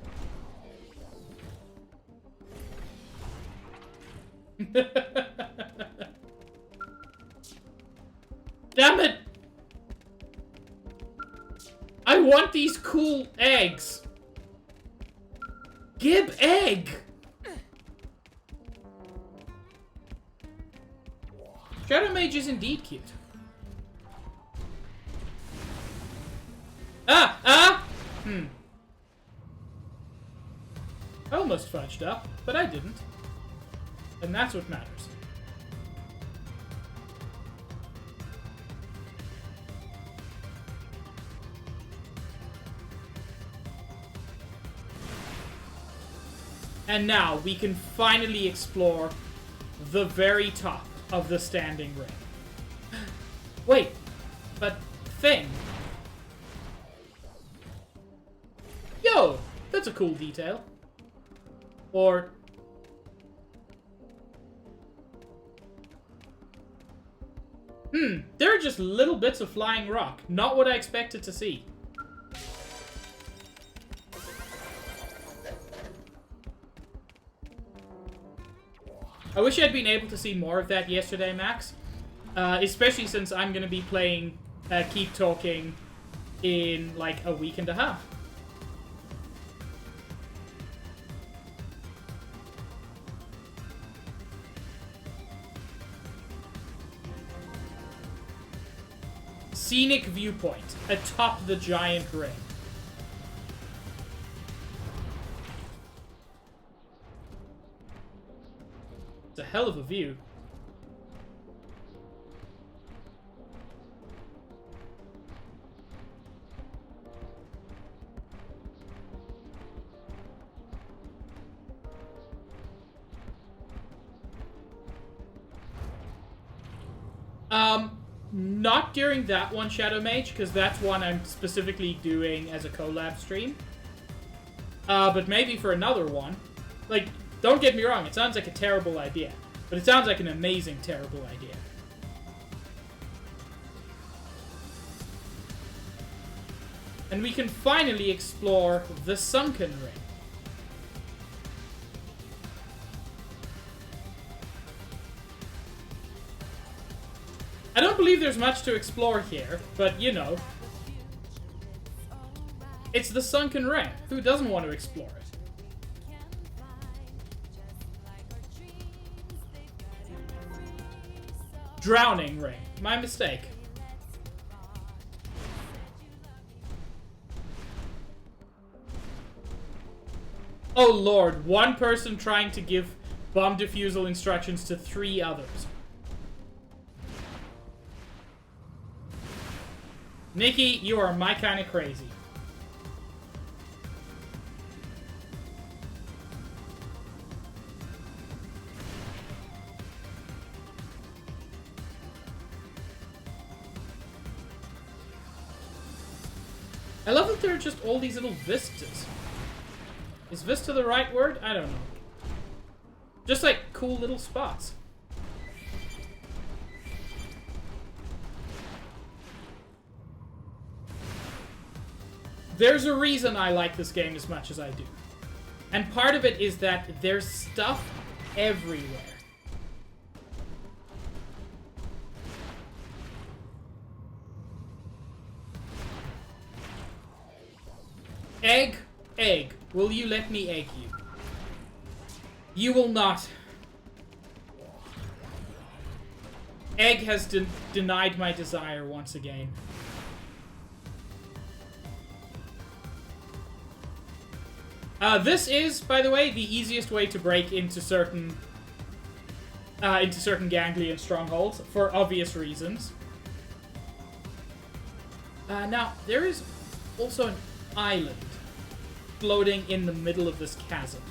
Damn it! I want these cool eggs! Gib egg! Shadow Mage is indeed cute. I almost fudged up, but I didn't. And that's what matters. And now we can finally explore the very top of the standing ring. Wait, but thing. Yo, that's a cool detail. Or there are just little bits of flying rock. Not what I expected to see. I wish I'd been able to see more of that yesterday, Max. Especially since I'm going to be playing Keep Talking in like a week and a half. Scenic viewpoint atop the giant ring. It's a hell of a view. Not during that one, Shadow Mage, because that's one I'm specifically doing as a collab stream. But maybe for another one. Like, don't get me wrong, it sounds like a terrible idea. But it sounds like an amazing, terrible idea. And we can finally explore the Sunken Ring. I don't believe there's much to explore here, but you know. It's the Sunken Ring. Who doesn't want to explore it? Drowning Ring. My mistake. Oh lord, one person trying to give bomb defusal instructions to 3 others. Nikki, you are my kind of crazy. I love that there are just all these little vistas. Is vista the right word? I don't know. Just like cool little spots. There's a reason I like this game as much as I do. And part of it is that there's stuff everywhere. Egg, egg. Will you let me egg you? You will not. Egg has denied my desire once again. This is, by the way, the easiest way to break into certain ganglion strongholds, for obvious reasons. Now, there is also an island floating in the middle of this chasm.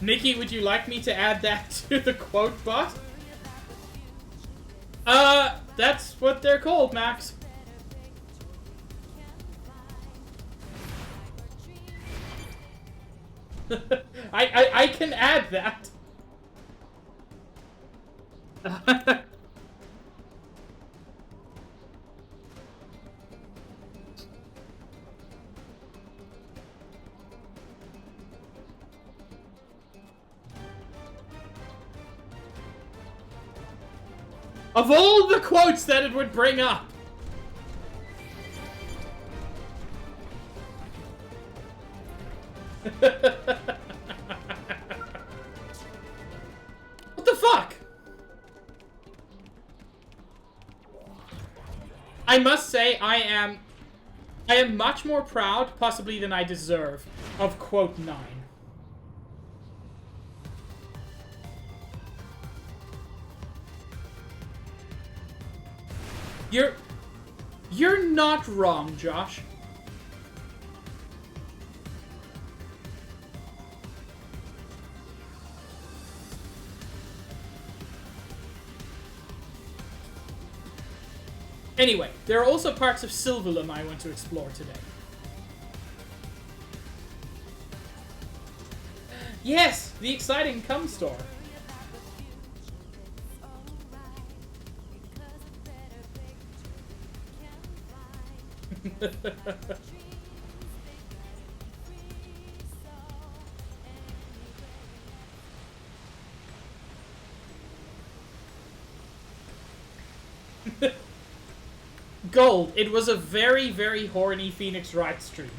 Nikki, would you like me to add that to the quote bot? That's what they're called, Max. I can add that. Of all the quotes that it would bring up. What the fuck? I must say, I am much more proud, possibly than I deserve, of quote 9. You're not wrong, Josh. Anyway, there are also parts of Sylvalum I want to explore today. Yes, the exciting cum store. Gold. It was a very, very horny Phoenix Wright stream.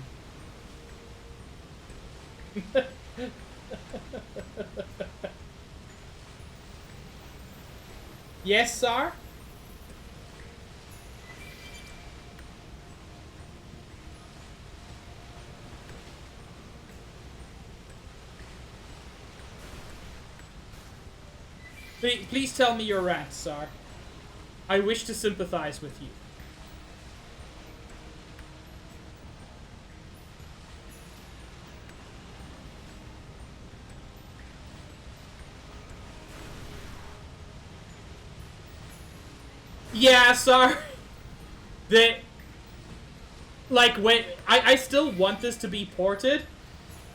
Yes, sir? Please tell me your rant, sir. I wish to sympathize with you. Yeah, sorry. Like, when... I still want this to be ported,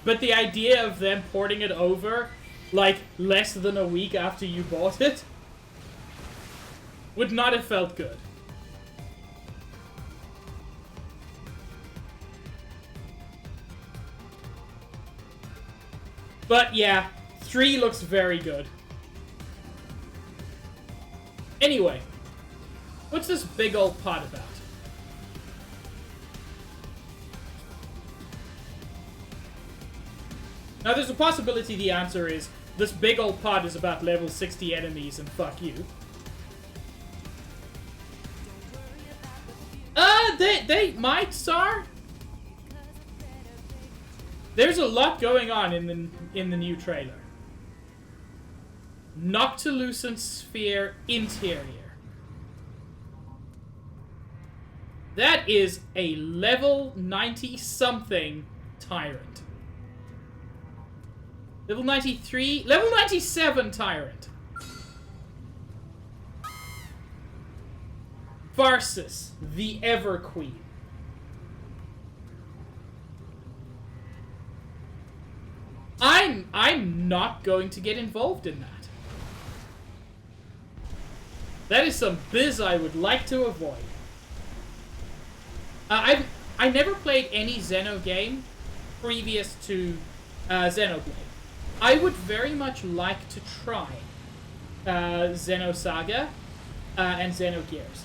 but the idea of them porting it over, like, less than a week after you bought it, would not have felt good. But, yeah, 3 looks very good. Anyway. What's this big old pot about? Now, there's a possibility the answer is, this big old pot is about level 60 enemies and fuck you. They might, sir. There's a lot going on in the new trailer. Noctilucent Sphere Interior. That is a level 90-something Tyrant. Level 93... Level 97 Tyrant. Versus the Ever Queen. I'm not going to get involved in that. That is some biz I would like to avoid. I never played any Xeno game previous to Xenoblade. I would very much like to try Xenosaga and Xenogears.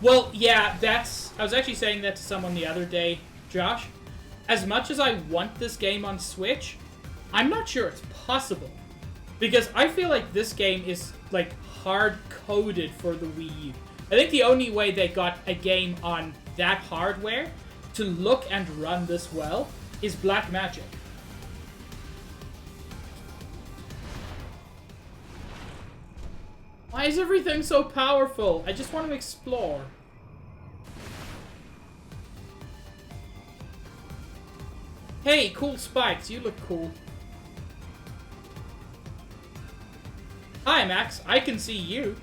Well, yeah, I was actually saying that to someone the other day, Josh. As much as I want this game on Switch, I'm not sure it's possible. Because I feel like this game is, like, hard-coded for the Wii U. I think the only way they got a game on that hardware to look and run this well is black magic. Why is everything so powerful? I just want to explore. Hey, cool spikes. You look cool. Hi, Max. I can see you.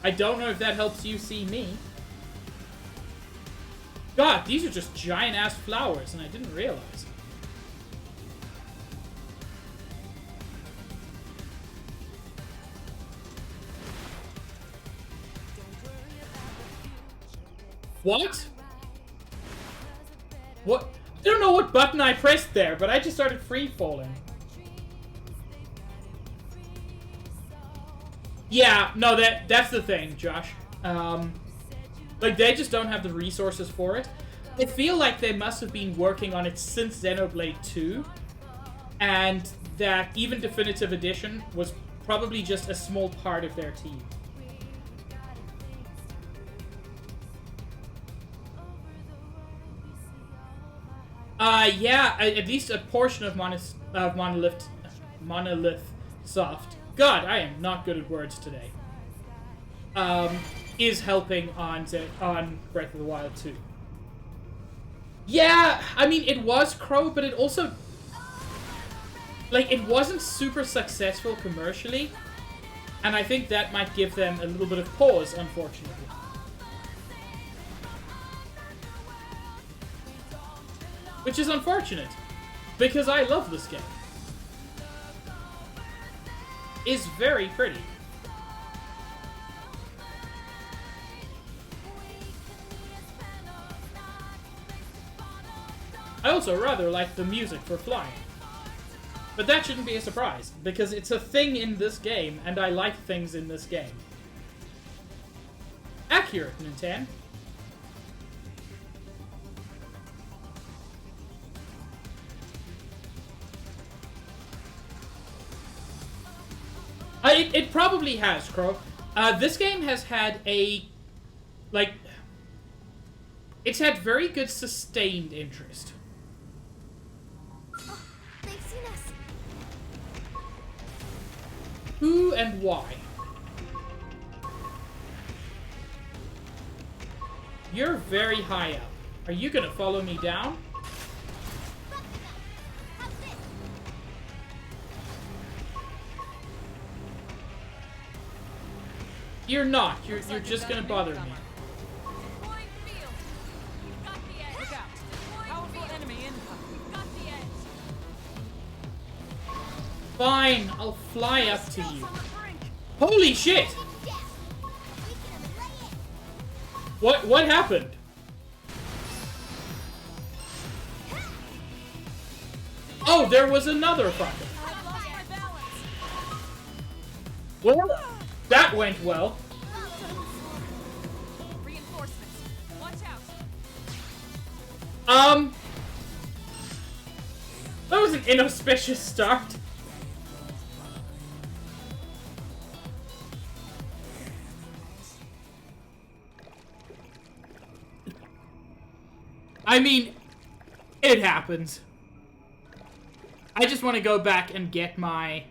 I don't know if that helps you see me. God, these are just giant-ass flowers, and I didn't realize. What? What? I don't know what button I pressed there, but I just started free-falling. Yeah, no, that's the thing, Josh. Like, they just don't have the resources for it. I feel like they must have been working on it since Xenoblade 2, and that even Definitive Edition was probably just a small part of their team. Yeah, at least a portion of Monolith Soft. God, I am not good at words today. Is helping on Breath of the Wild 2. Yeah, I mean, it was Crow, but it also... Like, it wasn't super successful commercially. And I think that might give them a little bit of pause, unfortunately. Which is unfortunate, because I love this game. It's very pretty. I also rather like the music for flying. But that shouldn't be a surprise, because it's a thing in this game, and I like things in this game. Accurate, Nintendo. It probably has, Crow. This game has had a... Like... It's had very good sustained interest. Oh, they've seen us. Who and why? You're very high up. Are you gonna follow me down? You're not. You're just gonna bother me. Fine, I'll fly up to you. Holy shit! What happened? Oh, there was another fucker. Well, that went well. Reinforcements. Watch out. That was an inauspicious start. I mean, it happens. I just want to go back and get my...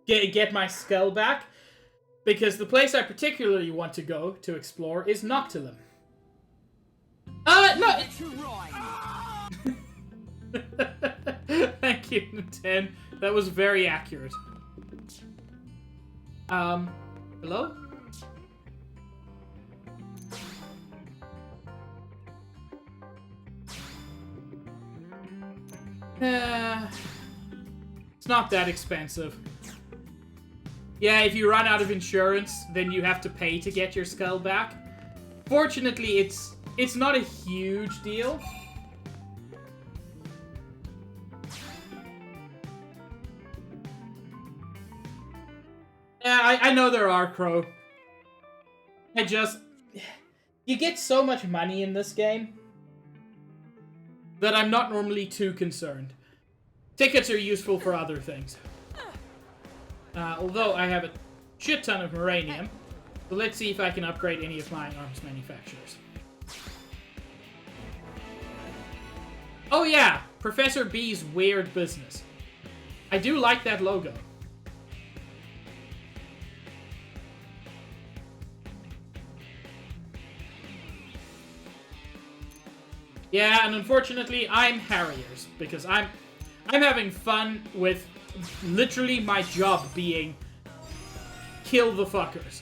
Get my skull back. Because the place I particularly want to go to explore is Noctilum. No! Thank you, Nintendo. That was very accurate. Hello? It's not that expensive. Yeah, if you run out of insurance, then you have to pay to get your skull back. Fortunately, it's not a huge deal. Yeah, I know there are, Crow. You get so much money in this game that I'm not normally too concerned. Tickets are useful for other things. Although I have a shit ton of Moranium. So let's see if I can upgrade any of my arms manufacturers. Oh yeah, Professor B's weird business. I do like that logo. Yeah, and unfortunately, I'm Harriers, because I'm having fun with literally my job being kill the fuckers.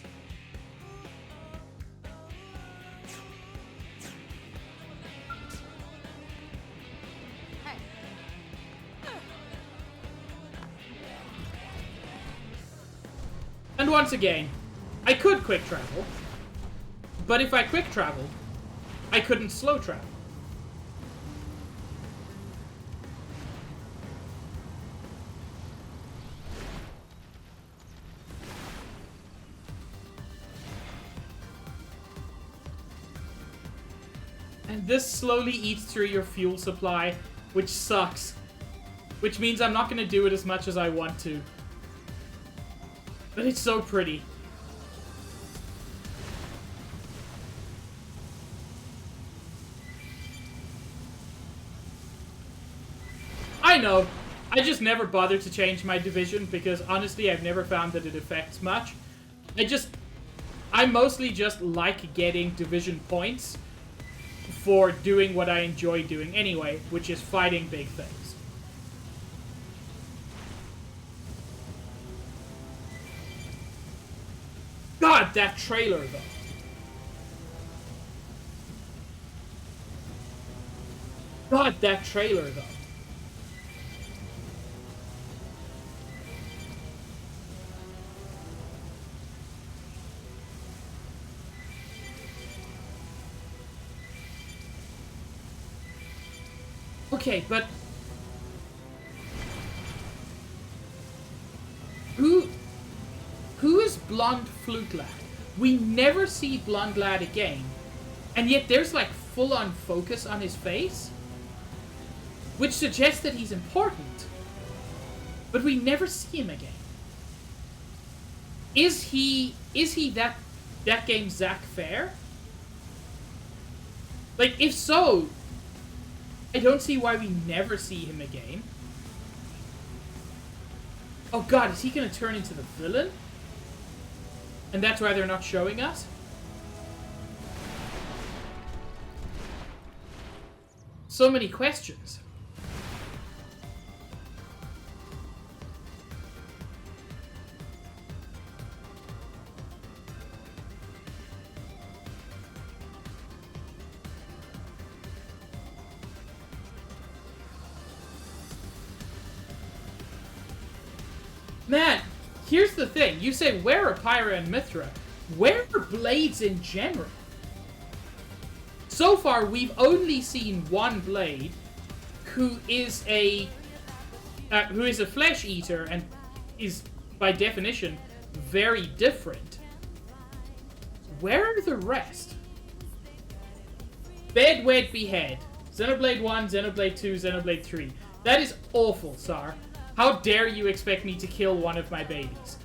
And once again, I could quick travel, but if I quick traveled, I couldn't slow travel. And this slowly eats through your fuel supply, which sucks. Which means I'm not going to do it as much as I want to. But it's so pretty. I know. I just never bothered to change my division because honestly I've never found that it affects much. I mostly just like getting division points for doing what I enjoy doing anyway, which is fighting big things. God, that trailer though. God, that trailer though. Okay, but who is Blonde Flute Lad? We never see Blonde Lad again, and yet there's like full-on focus on his face, which suggests that he's important, but we never see him again. Is he that game's Zack Fair? Like, if so, I don't see why we never see him again. Oh god, is he gonna turn into the villain? And that's why they're not showing us? So many questions. Man, here's the thing. You say, where are Pyra and Mithra? Where are blades in general? So far, we've only seen one blade who is a flesh eater and is, by definition, very different. Where are the rest? Bed, wed, behead. Xenoblade 1, Xenoblade 2, Xenoblade 3. That is awful, Sar. How dare you expect me to kill one of my babies?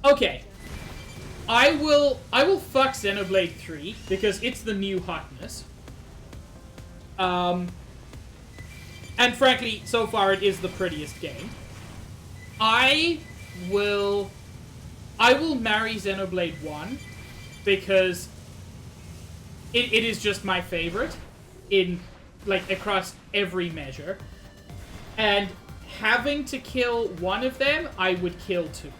Okay. I will fuck Xenoblade 3 because it's the new hotness. And frankly, so far it is the prettiest game. I will marry Xenoblade 1 because it is just my favorite in like across every measure. And having to kill one of them, I would kill 2.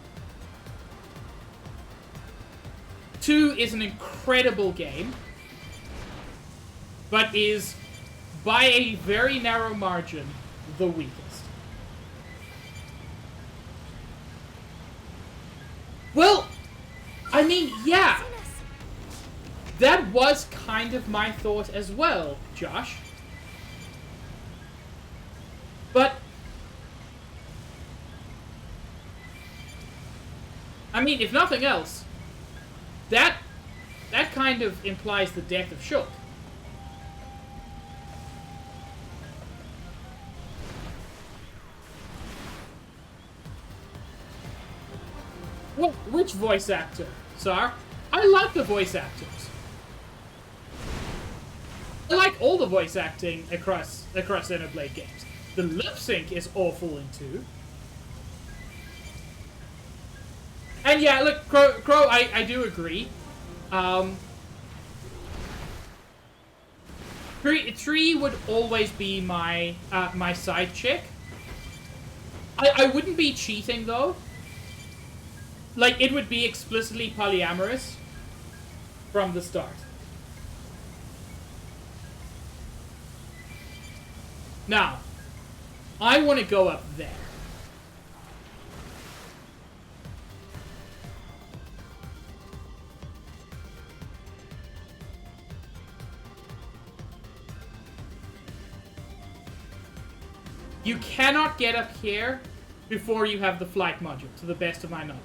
2 is an incredible game, but is, by a very narrow margin, the weakest. Well, I mean, yeah. That was kind of my thought as well, Josh. But I mean, if nothing else, that kind of implies the death of Shulk. Which voice actor, sir? I like the voice actors. I like all the voice acting across Xenoblade games. The lip sync is awful in 2. And yeah, look, Crow, I do agree. 3 would always be my my side chick. I wouldn't be cheating though. Like, it would be explicitly polyamorous from the start. Now, I want to go up there. You cannot get up here before you have the flight module, to the best of my knowledge.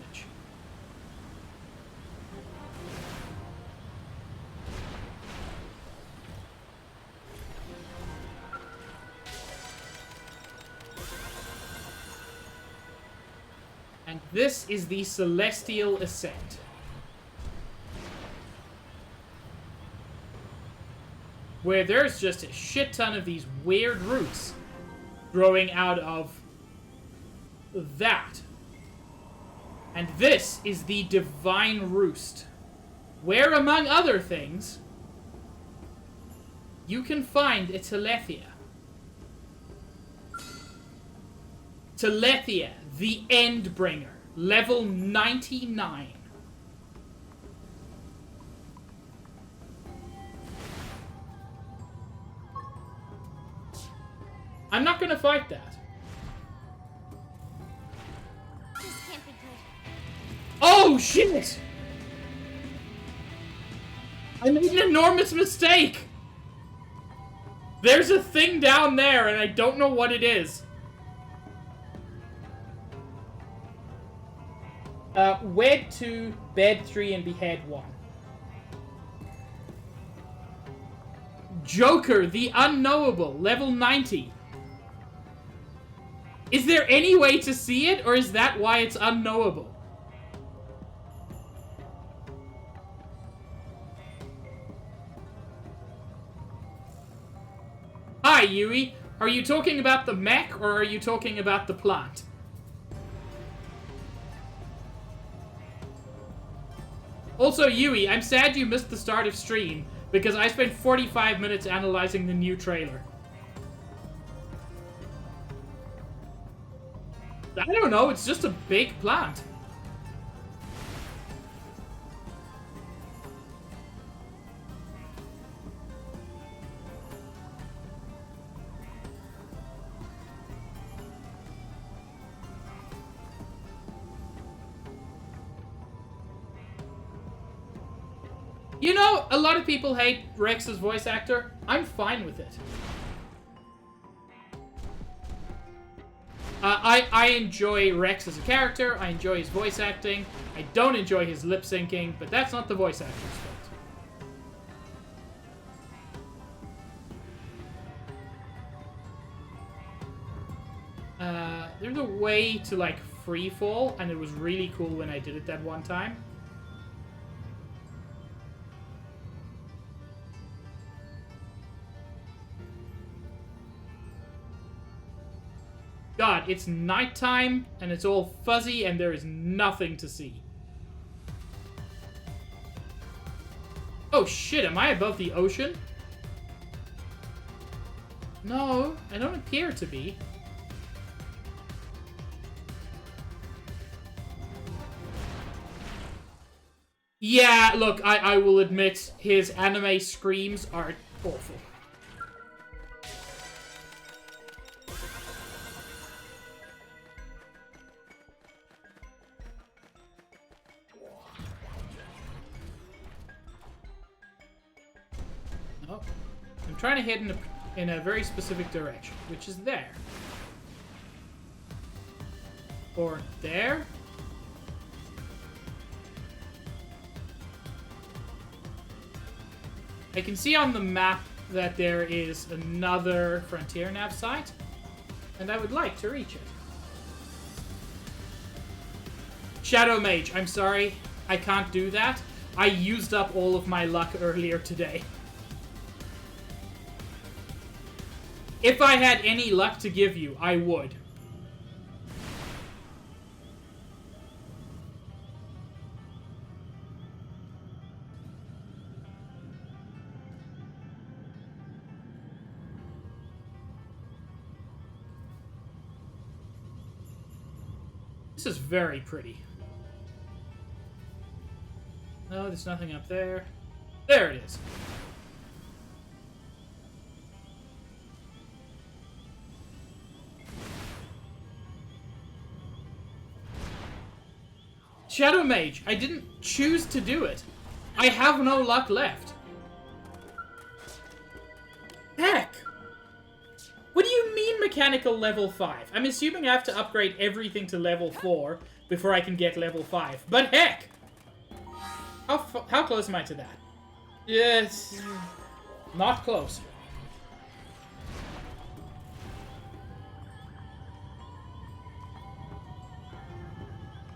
And this is the Celestial Ascent. Where there's just a shit ton of these weird roots growing out of that. And this is the Divine Roost, where, among other things, you can find a Telethia. Telethia, the Endbringer, level 99. I'm not gonna fight that. This can't be good. Oh, shit! I made an enormous mistake! There's a thing down there, and I don't know what it is. Wed 2, bed 3, and behead 1. Joker, the Unknowable, level 90. Is there any way to see it, or is that why it's unknowable? Hi, Yui. Are you talking about the mech, or are you talking about the plant? Also, Yui, I'm sad you missed the start of stream, because I spent 45 minutes analyzing the new trailer. I don't know, it's just a big plant. You know, a lot of people hate Rex's voice actor. I'm fine with it. I enjoy Rex as a character. I enjoy his voice acting. I don't enjoy his lip syncing, but that's not the voice actor's fault. There's a way to, like, free fall, and it was really cool when I did it that one time. God, it's nighttime, and it's all fuzzy, and there is nothing to see. Oh shit, am I above the ocean? No, I don't appear to be. Yeah, look, I will admit, his anime screams are awful. I'm trying to head in a very specific direction, which is there. Or there. I can see on the map that there is another Frontier Nav site, and I would like to reach it. Shadow Mage, I'm sorry. I can't do that. I used up all of my luck earlier today. If I had any luck to give you, I would. This is very pretty. No, there's nothing up there. There it is. Shadow Mage, I didn't choose to do it. I have no luck left. Heck! What do you mean mechanical level 5? I'm assuming I have to upgrade everything to level 4 before I can get level 5. But heck! How close am I to that? Yes. Not close.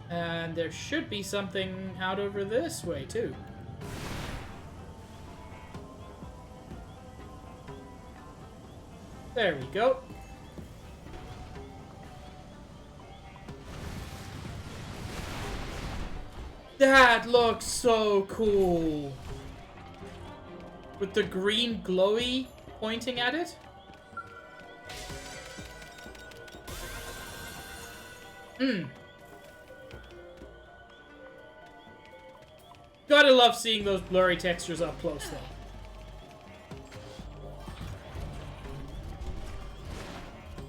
And there should be something out over this way, too. There we go. That looks so cool. With the green glowy pointing at it. Gotta love seeing those blurry textures up close, though.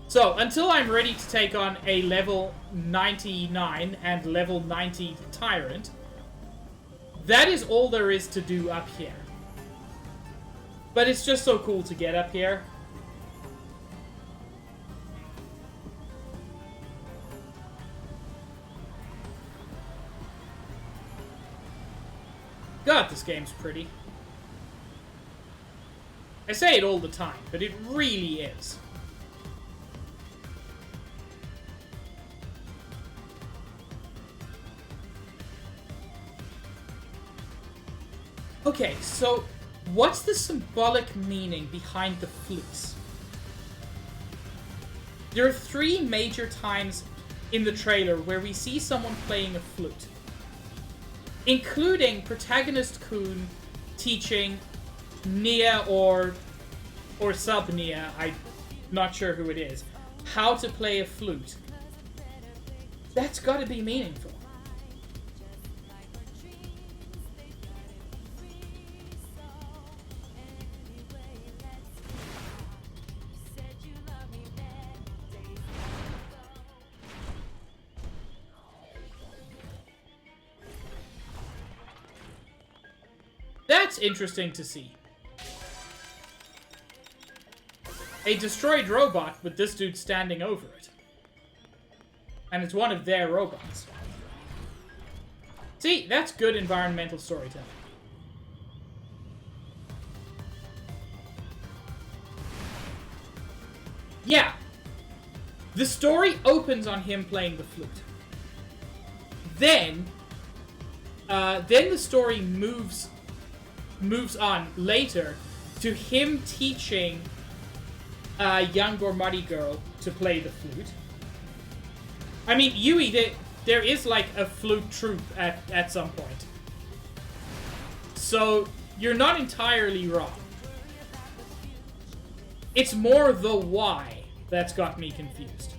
So, until I'm ready to take on a level 99 and level 90 Tyrant, that is all there is to do up here. But it's just so cool to get up here. God, this game's pretty. I say it all the time, but it really is. Okay, so what's the symbolic meaning behind the flutes? There are 3 major times in the trailer where we see someone playing a flute, including protagonist Kun teaching Nia or sub Nia, I'm not sure who it is, how to play a flute. That's gotta be meaningful. That's interesting to see. A destroyed robot with this dude standing over it. And it's one of their robots. See, that's good environmental storytelling. Yeah. The story opens on him playing the flute. Then the story moves on later to him teaching a young Gormuddy girl to play the flute. I mean, Yui, there is like a flute troupe at some point. So, you're not entirely wrong. It's more the why that's got me confused.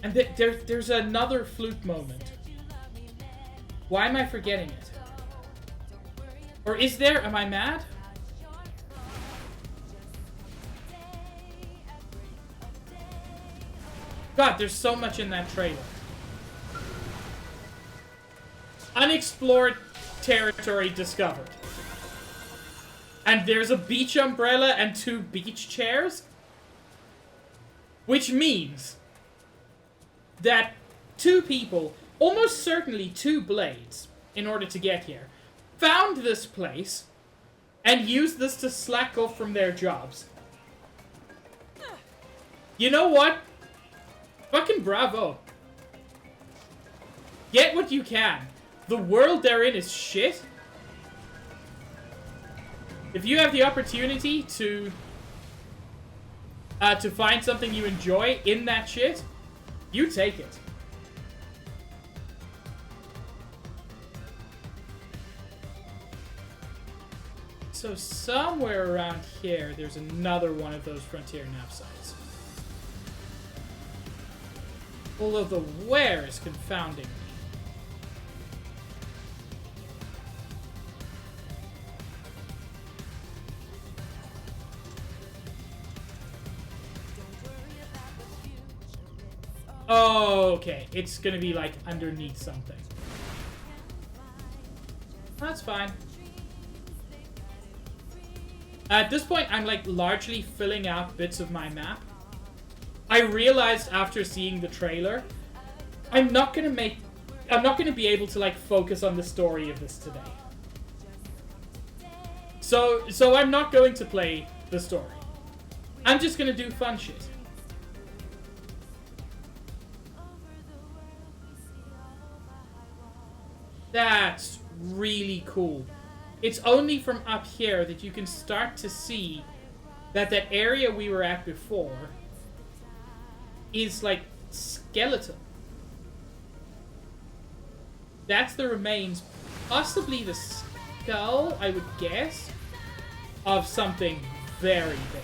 And there's another flute moment. Why am I forgetting it? Or is there? Am I mad? God, there's so much in that trailer. Unexplored territory discovered. And there's a beach umbrella and 2 beach chairs? Which means that 2 people, almost certainly 2 blades, in order to get here, found this place and used this to slack off from their jobs You know what? Fucking bravo. Get what you can. The world they're in is shit. If you have the opportunity to find something you enjoy in that shit, you take it. So somewhere around here, there's another one of those frontier nav sites. Although the where is confounding me. Oh, okay. It's gonna be like underneath something. That's fine. At this point, I'm like largely filling out bits of my map. I realized after seeing the trailer, I'm not gonna be able to like focus on the story of this today. So I'm not going to play the story. I'm just gonna do fun shit. That's really cool. It's only from up here that you can start to see that that area we were at before is like skeletal. That's the remains, possibly the skull, I would guess, of something very big.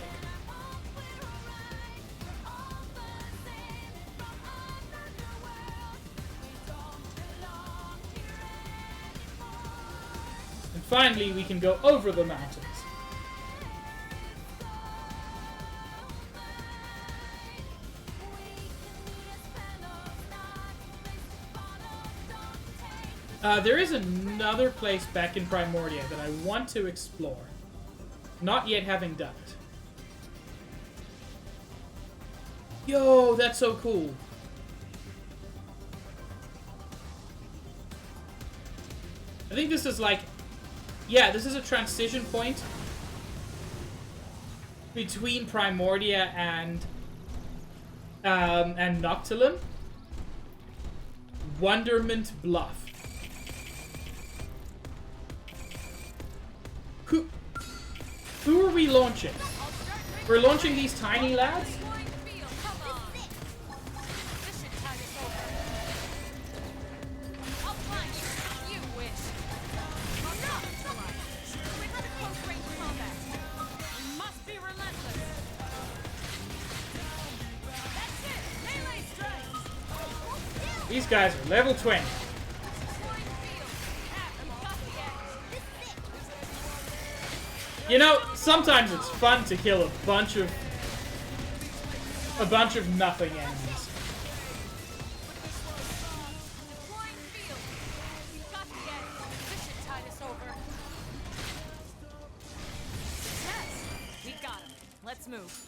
And finally, we can go over the mountains. There is another place back in Primordia that I want to explore. Not yet having done it. Yo, that's so cool. I think this is like... Yeah, this is a transition point between Primordia and Noctilum. Wonderment Bluff. Who are we launching? We're launching these tiny lads? These guys are level 20. You know, sometimes it's fun to kill a bunch of nothing enemies. We got him. Let's move.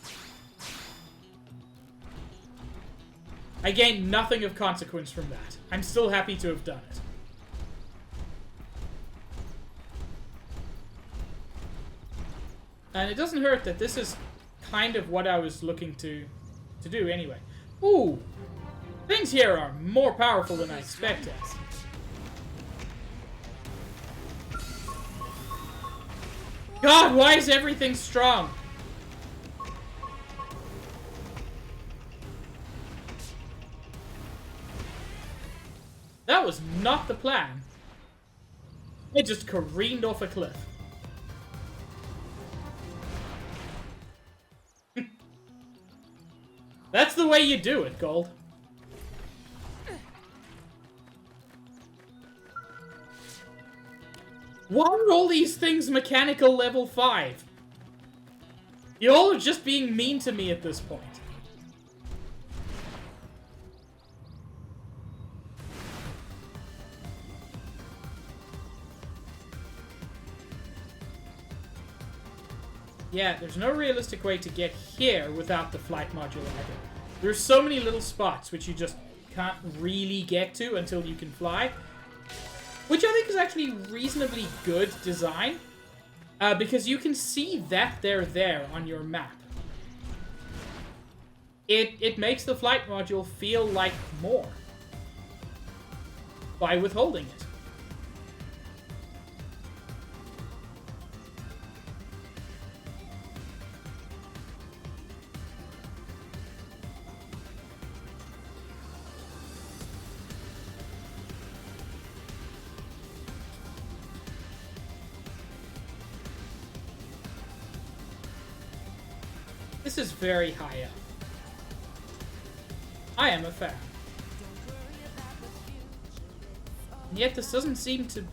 I gained nothing of consequence from that. I'm still happy to have done it. And it doesn't hurt that this is kind of what I was looking to do anyway. Ooh! Things here are more powerful than I expected. God, why is everything strong? That was not the plan. It just careened off a cliff. That's the way you do it, Gold. Why are all these things mechanical level 5? You all are just being mean to me at this point. Yeah, there's no realistic way to get here without the flight module either. There's so many little spots which you just can't really get to until you can fly. Which I think is actually reasonably good design. Because you can see that they're there on your map. it makes the flight module feel like more by withholding it. This is very high up. I am a fan. And yet this doesn't seem to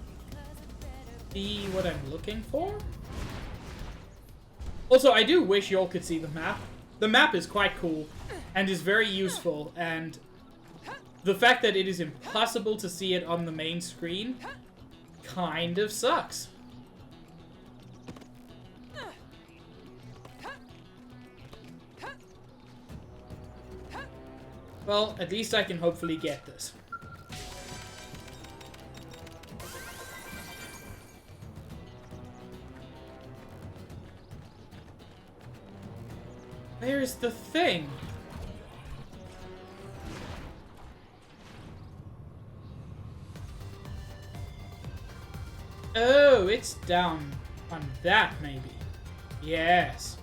be what I'm looking for. Also, I do wish y'all could see the map. The map is quite cool and is very useful, and the fact that it is impossible to see it on the main screen kind of sucks. Well, at least I can hopefully get this. Where's the thing? Oh, it's down on that, maybe. Yes.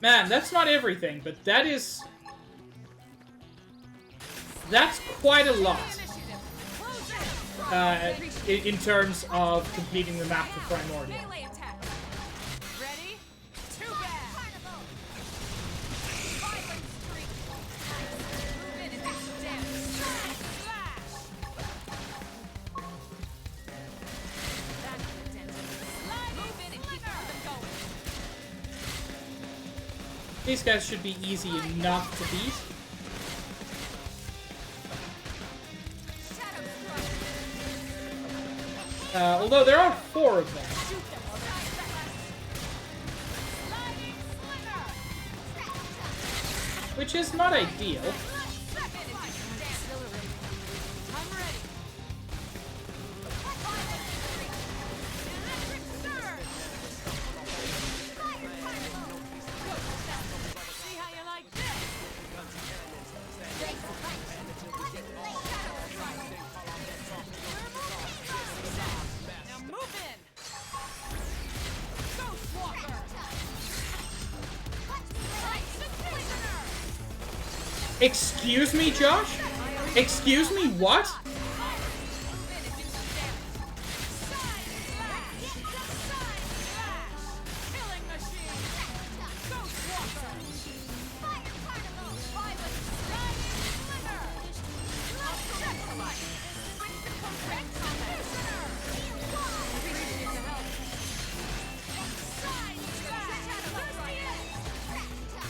Man, that's not everything, but that is... That's quite a lot. In terms of completing the map for Primordial. Melee attack. Ready? Too bad. Violent streak. Move in and do some damage. Slash. That's the dentist. Slide. Move in and keep them going. These guys should be easy enough to beat. Although there are 4 of them. Which is not ideal. Excuse me, Josh? Excuse me, what?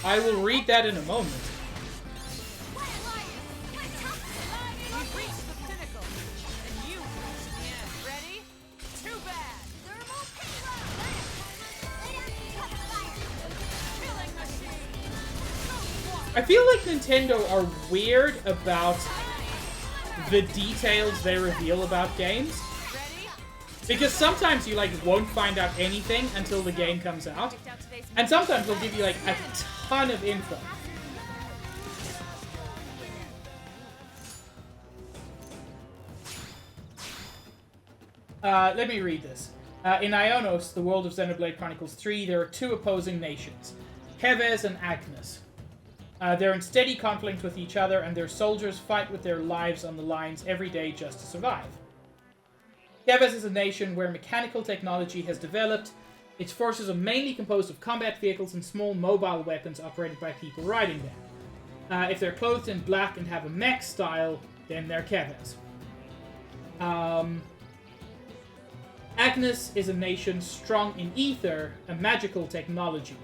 I will read that in a moment. I feel like Nintendo are weird about the details they reveal about games. Because sometimes you, like, won't find out anything until the game comes out. And sometimes they'll give you, like, a ton of info. Let me read this. In Ionos, the world of Xenoblade Chronicles 3, there are 2 opposing nations, Keves and Agnes. They're in steady conflict with each other, and their soldiers fight with their lives on the lines every day just to survive. Keves is a nation where mechanical technology has developed. Its forces are mainly composed of combat vehicles and small mobile weapons operated by people riding them. If they're clothed in black and have a mech style, then they're Keves. Agnes is a nation strong in ether, a magical technology.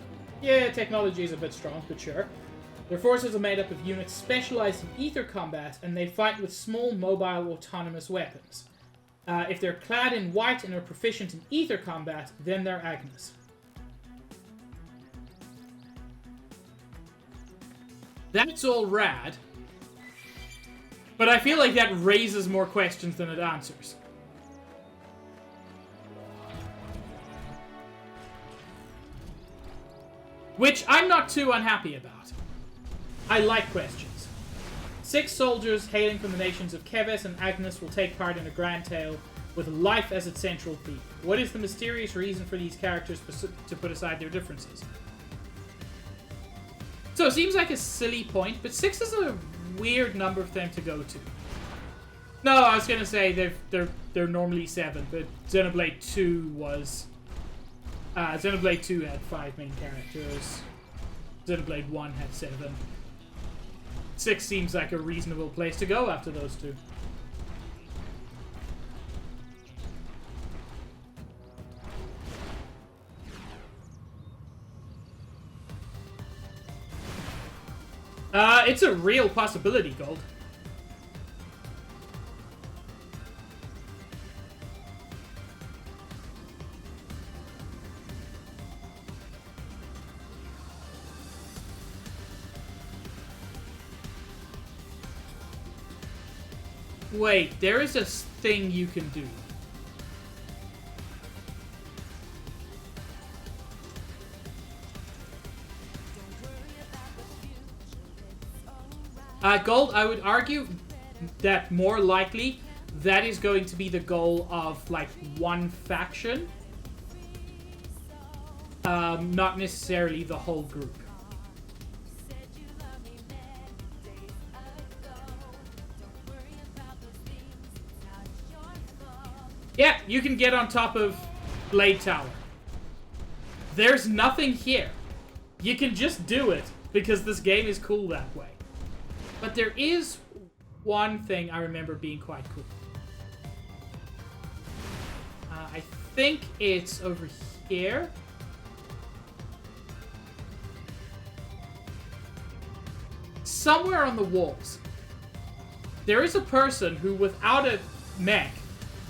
Yeah, technology is a bit strong, but sure. Their forces are made up of units specialized in ether combat, and they fight with small, mobile, autonomous weapons. If they're clad in white and are proficient in ether combat, then they're Agnes. That's all rad, but I feel like that raises more questions than it answers. Which I'm not too unhappy about. I like questions. 6 soldiers hailing from the nations of Keves and Agnes will take part in a grand tale with life as its central theme. What is the mysterious reason for these characters to put aside their differences? So it seems like a silly point, but 6 is a weird number for them to go to. No, I was gonna say they're normally 7, but Xenoblade 2 was... Xenoblade 2 had 5 main characters. Xenoblade 1 had 7. 6 seems like a reasonable place to go after those 2. It's a real possibility, Gold. Wait, there is a thing you can do. Gold, I would argue that more likely that is going to be the goal of, like, one faction. Not necessarily the whole group. Yeah, you can get on top of Blade Tower. There's nothing here. You can just do it because this game is cool that way. But there is one thing I remember being quite cool. I think it's over here. Somewhere on the walls. There is a person who, without a mech,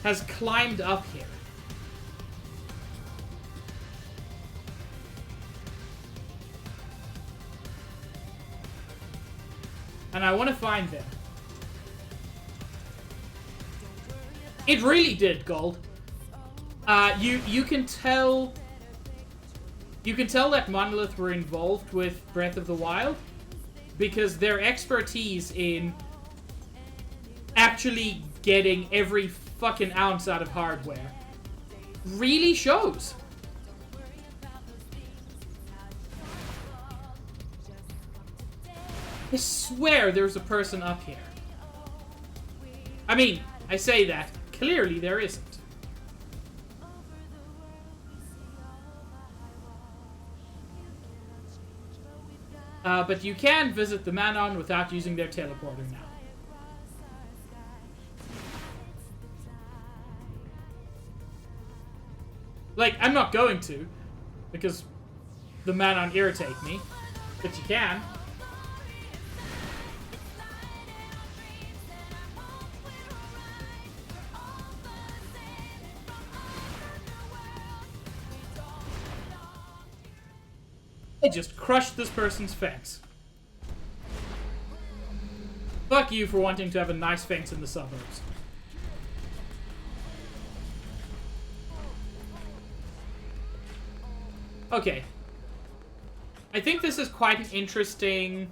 has climbed up here. And I want to find them. It really did, Gold. You can tell... You can tell that Monolith were involved with Breath of the Wild because their expertise in actually getting every fucking ounce out of hardware really shows. I swear there's a person up here. I mean, I say that. Clearly there isn't. But you can visit the Manon without using their teleporter now. Like, I'm not going to, because the Manon irritate me, but you can. I just crushed this person's fence. Fuck you for wanting to have a nice fence in the suburbs. Okay. I think this is quite an interesting...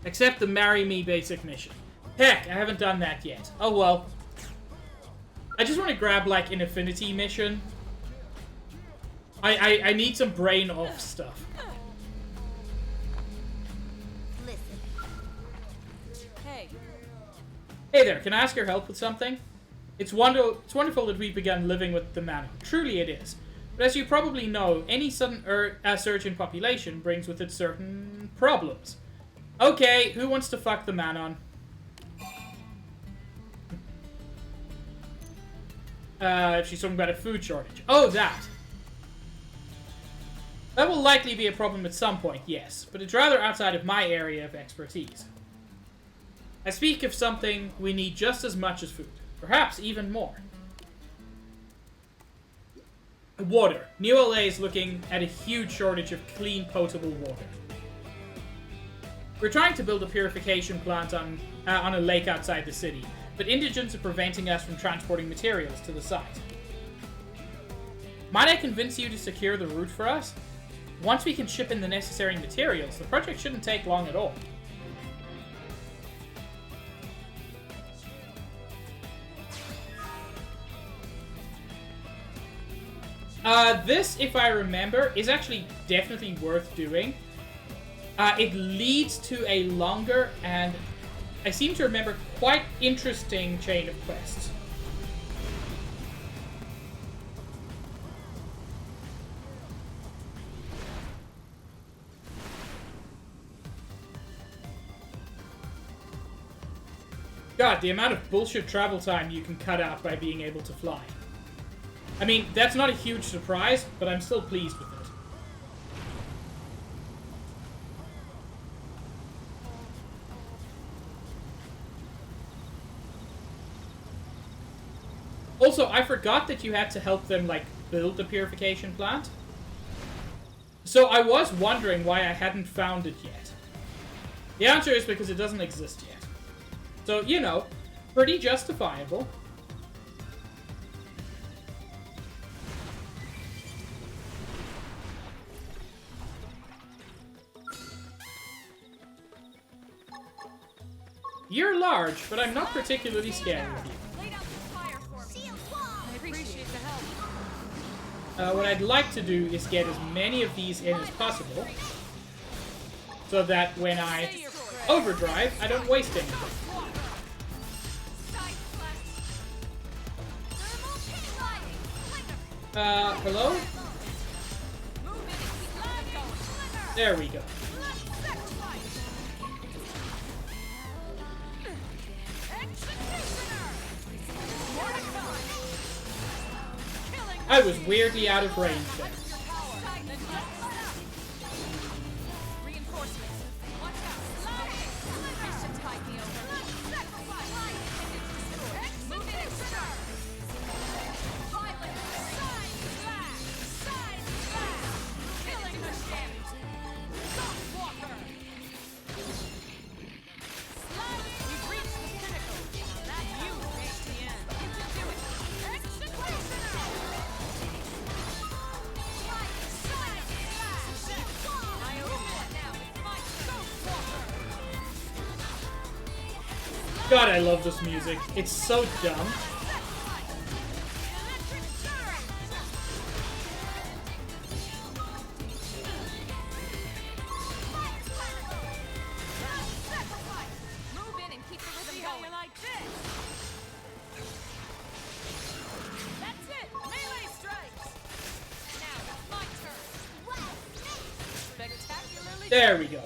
Except the Marry Me basic mission. Heck, I haven't done that yet. Oh well. I just want to grab, like, an affinity mission. I need some brain off stuff. Listen. Hey. Hey there, can I ask your help with something? It's wonderful that we've begun living with the Manon. Truly it is. But as you probably know, any sudden surge in population brings with it certain problems. Okay, who wants to fuck the Manon? She's talking about a food shortage. Oh, that. That will likely be a problem at some point, yes, but it's rather outside of my area of expertise. I speak of something we need just as much as food, perhaps even more. Water. New LA is looking at a huge shortage of clean, potable water. We're trying to build a purification plant on a lake outside the city, but indigents are preventing us from transporting materials to the site. Might I convince you to secure the route for us? Once we can ship in the necessary materials, the project shouldn't take long at all. This, if I remember, is actually definitely worth doing. It leads to a longer and, I seem to remember, quite interesting chain of quests. God, the amount of bullshit travel time you can cut out by being able to fly. I mean, that's not a huge surprise, but I'm still pleased with it. Also, I forgot that you had to help them, like, build the purification plant. So I was wondering why I hadn't found it yet. The answer is because it doesn't exist yet. So, you know, pretty justifiable. You're large, but I'm not particularly scared of you. Lay down some fire for me. I appreciate the help. What I'd like to do is get as many of these in as possible, so that when I overdrive, I don't waste anything. Hello? There we go. I was weirdly out of range there. God, I love this music. It's so dumb. There we go.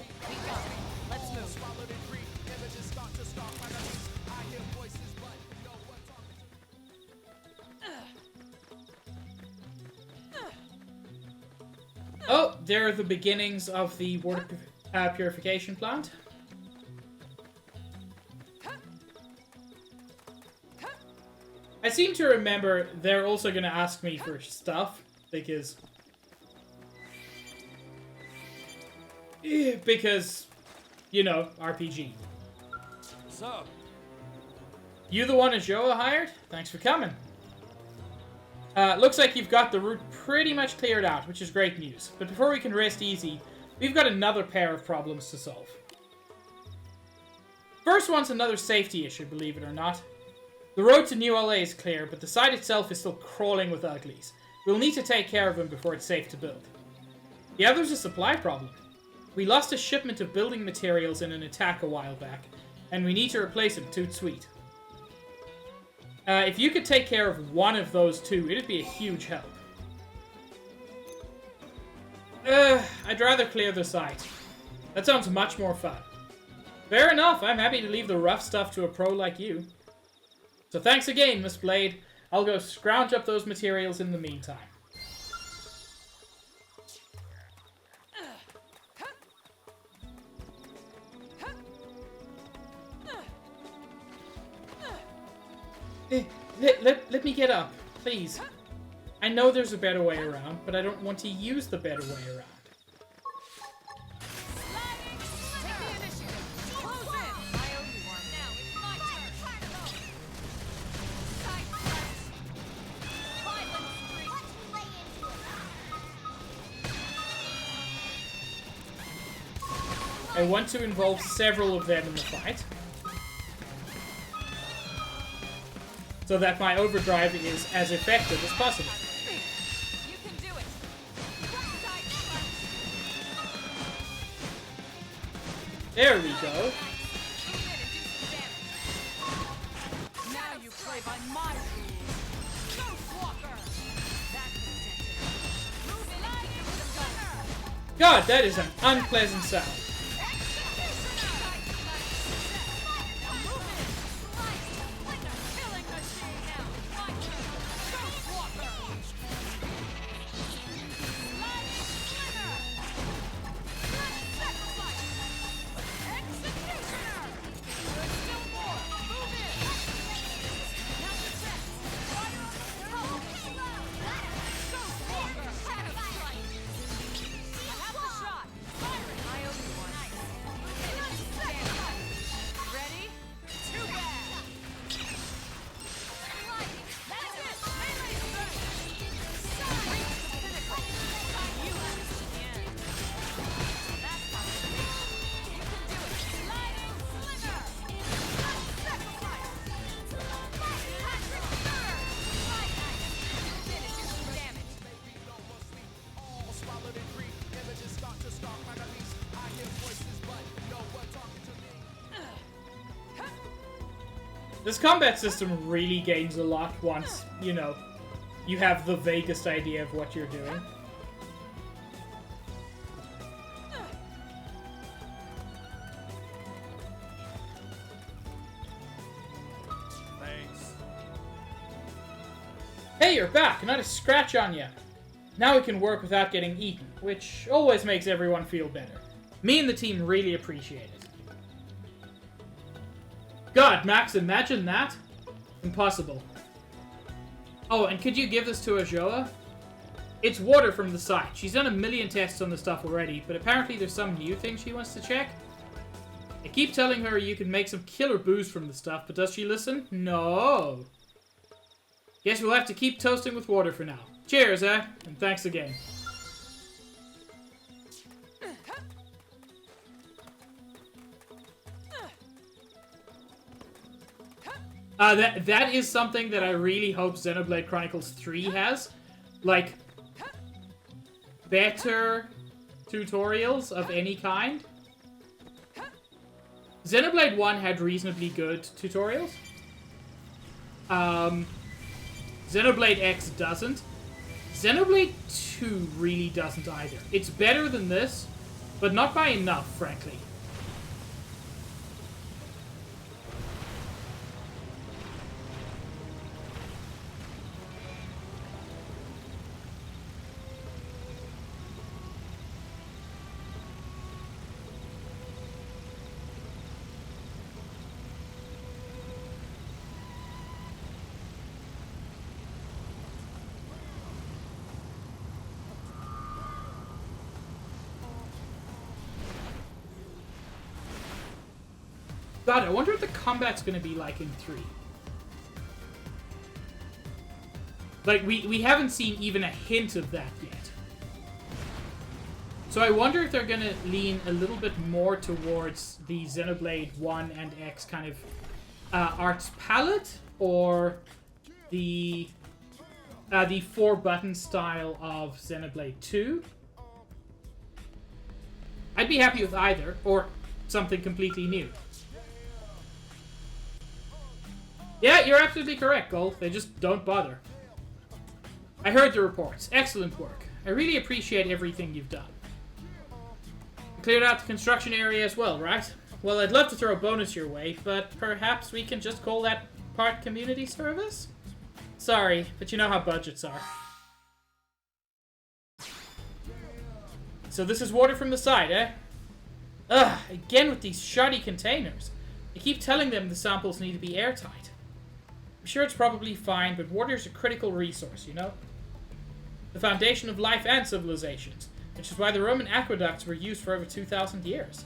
Oh, there are the beginnings of the water purification plant. I seem to remember they're also going to ask me for stuff, because... you know, RPG. So, You the one Ajoa hired? Thanks for coming. Looks like you've got the route pretty much cleared out, which is great news. But before we can rest easy, we've got another pair of problems to solve. First one's another safety issue, believe it or not. The road to New LA is clear, but the site itself is still crawling with uglies. We'll need to take care of them before it's safe to build. The other's a supply problem. We lost a shipment of building materials in an attack a while back, and we need to replace them tout suite. If you could take care of one of those two, it'd be a huge help. I'd rather clear the site. That sounds much more fun. Fair enough, I'm happy to leave the rough stuff to a pro like you. So thanks again, Miss Blade. I'll go scrounge up those materials in the meantime. Let me get up, please. I know there's a better way around, but I don't want to use the better way around. I want to involve several of them in the fight, so that my overdrive is as effective as possible. You can do it. There we go. Now you play by my rules. Ghost Walker. That's ridiculous. God, that is an unpleasant sound. This combat system really gains a lot once, you know, you have the vaguest idea of what you're doing. Thanks. Hey, you're back! Not a scratch on you. Now we can work without getting eaten, which always makes everyone feel better. Me and the team really appreciate it. God, Max, imagine that? Impossible. Oh, and could you give this to Ajoa? It's water from the site. She's done a million tests on the stuff already, but apparently there's some new thing she wants to check. I keep telling her you can make some killer booze from the stuff, but does she listen? No. Guess we'll have to keep toasting with water for now. Cheers, eh? And thanks again. That is something that I really hope Xenoblade Chronicles 3 has. Like, better tutorials of any kind. Xenoblade 1 had reasonably good tutorials. Xenoblade X doesn't. Xenoblade 2 really doesn't either. It's better than this, but not by enough, frankly. God, I wonder what the combat's gonna be like in 3. Like, we haven't seen even a hint of that yet. So I wonder if they're gonna lean a little bit more towards the Xenoblade 1 and X kind of arts palette, or the 4-button style of Xenoblade 2. I'd be happy with either, or something completely new. Yeah, you're absolutely correct, Gold. They just don't bother. I heard the reports. Excellent work. I really appreciate everything you've done. You cleared out the construction area as well, right? Well, I'd love to throw a bonus your way, but perhaps we can just call that part community service? Sorry, but you know how budgets are. So this is water from the side, eh? Ugh, again with these shoddy containers. I keep telling them the samples need to be airtight. I'm sure it's probably fine, but water's a critical resource, you know? The foundation of life and civilizations, which is why the Roman aqueducts were used for over 2,000 years.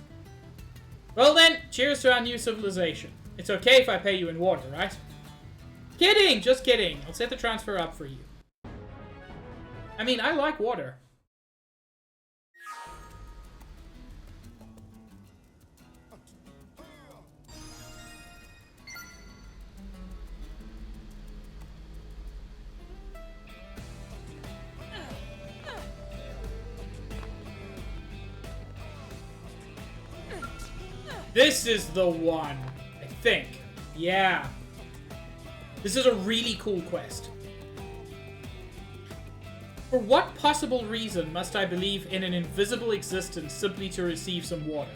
Well then, cheers to our new civilization. It's okay if I pay you in water, right? Kidding! Just kidding. I'll set the transfer up for you. I mean, I like water. This is the one, I think. Yeah. This is a really cool quest. For what possible reason must I believe in an invisible existence simply to receive some water?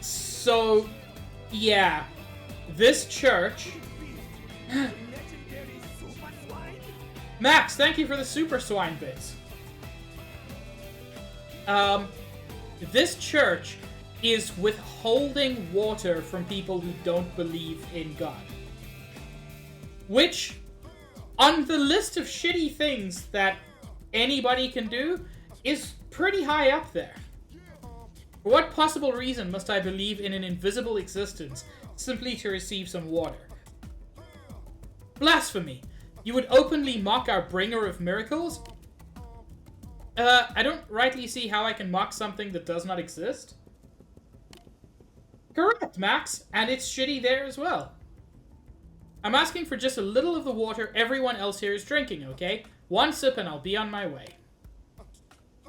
So, yeah. This church... Max, thank you for the super swine bits. This church is withholding water from people who don't believe in God. Which, on the list of shitty things that anybody can do, is pretty high up there. For what possible reason must I believe in an invisible existence simply to receive some water? Blasphemy! You would openly mock our bringer of miracles? I don't rightly see how I can mock something that does not exist. Correct, Max, and it's shitty there as well. I'm asking for just a little of the water everyone else here is drinking, okay? One sip and I'll be on my way.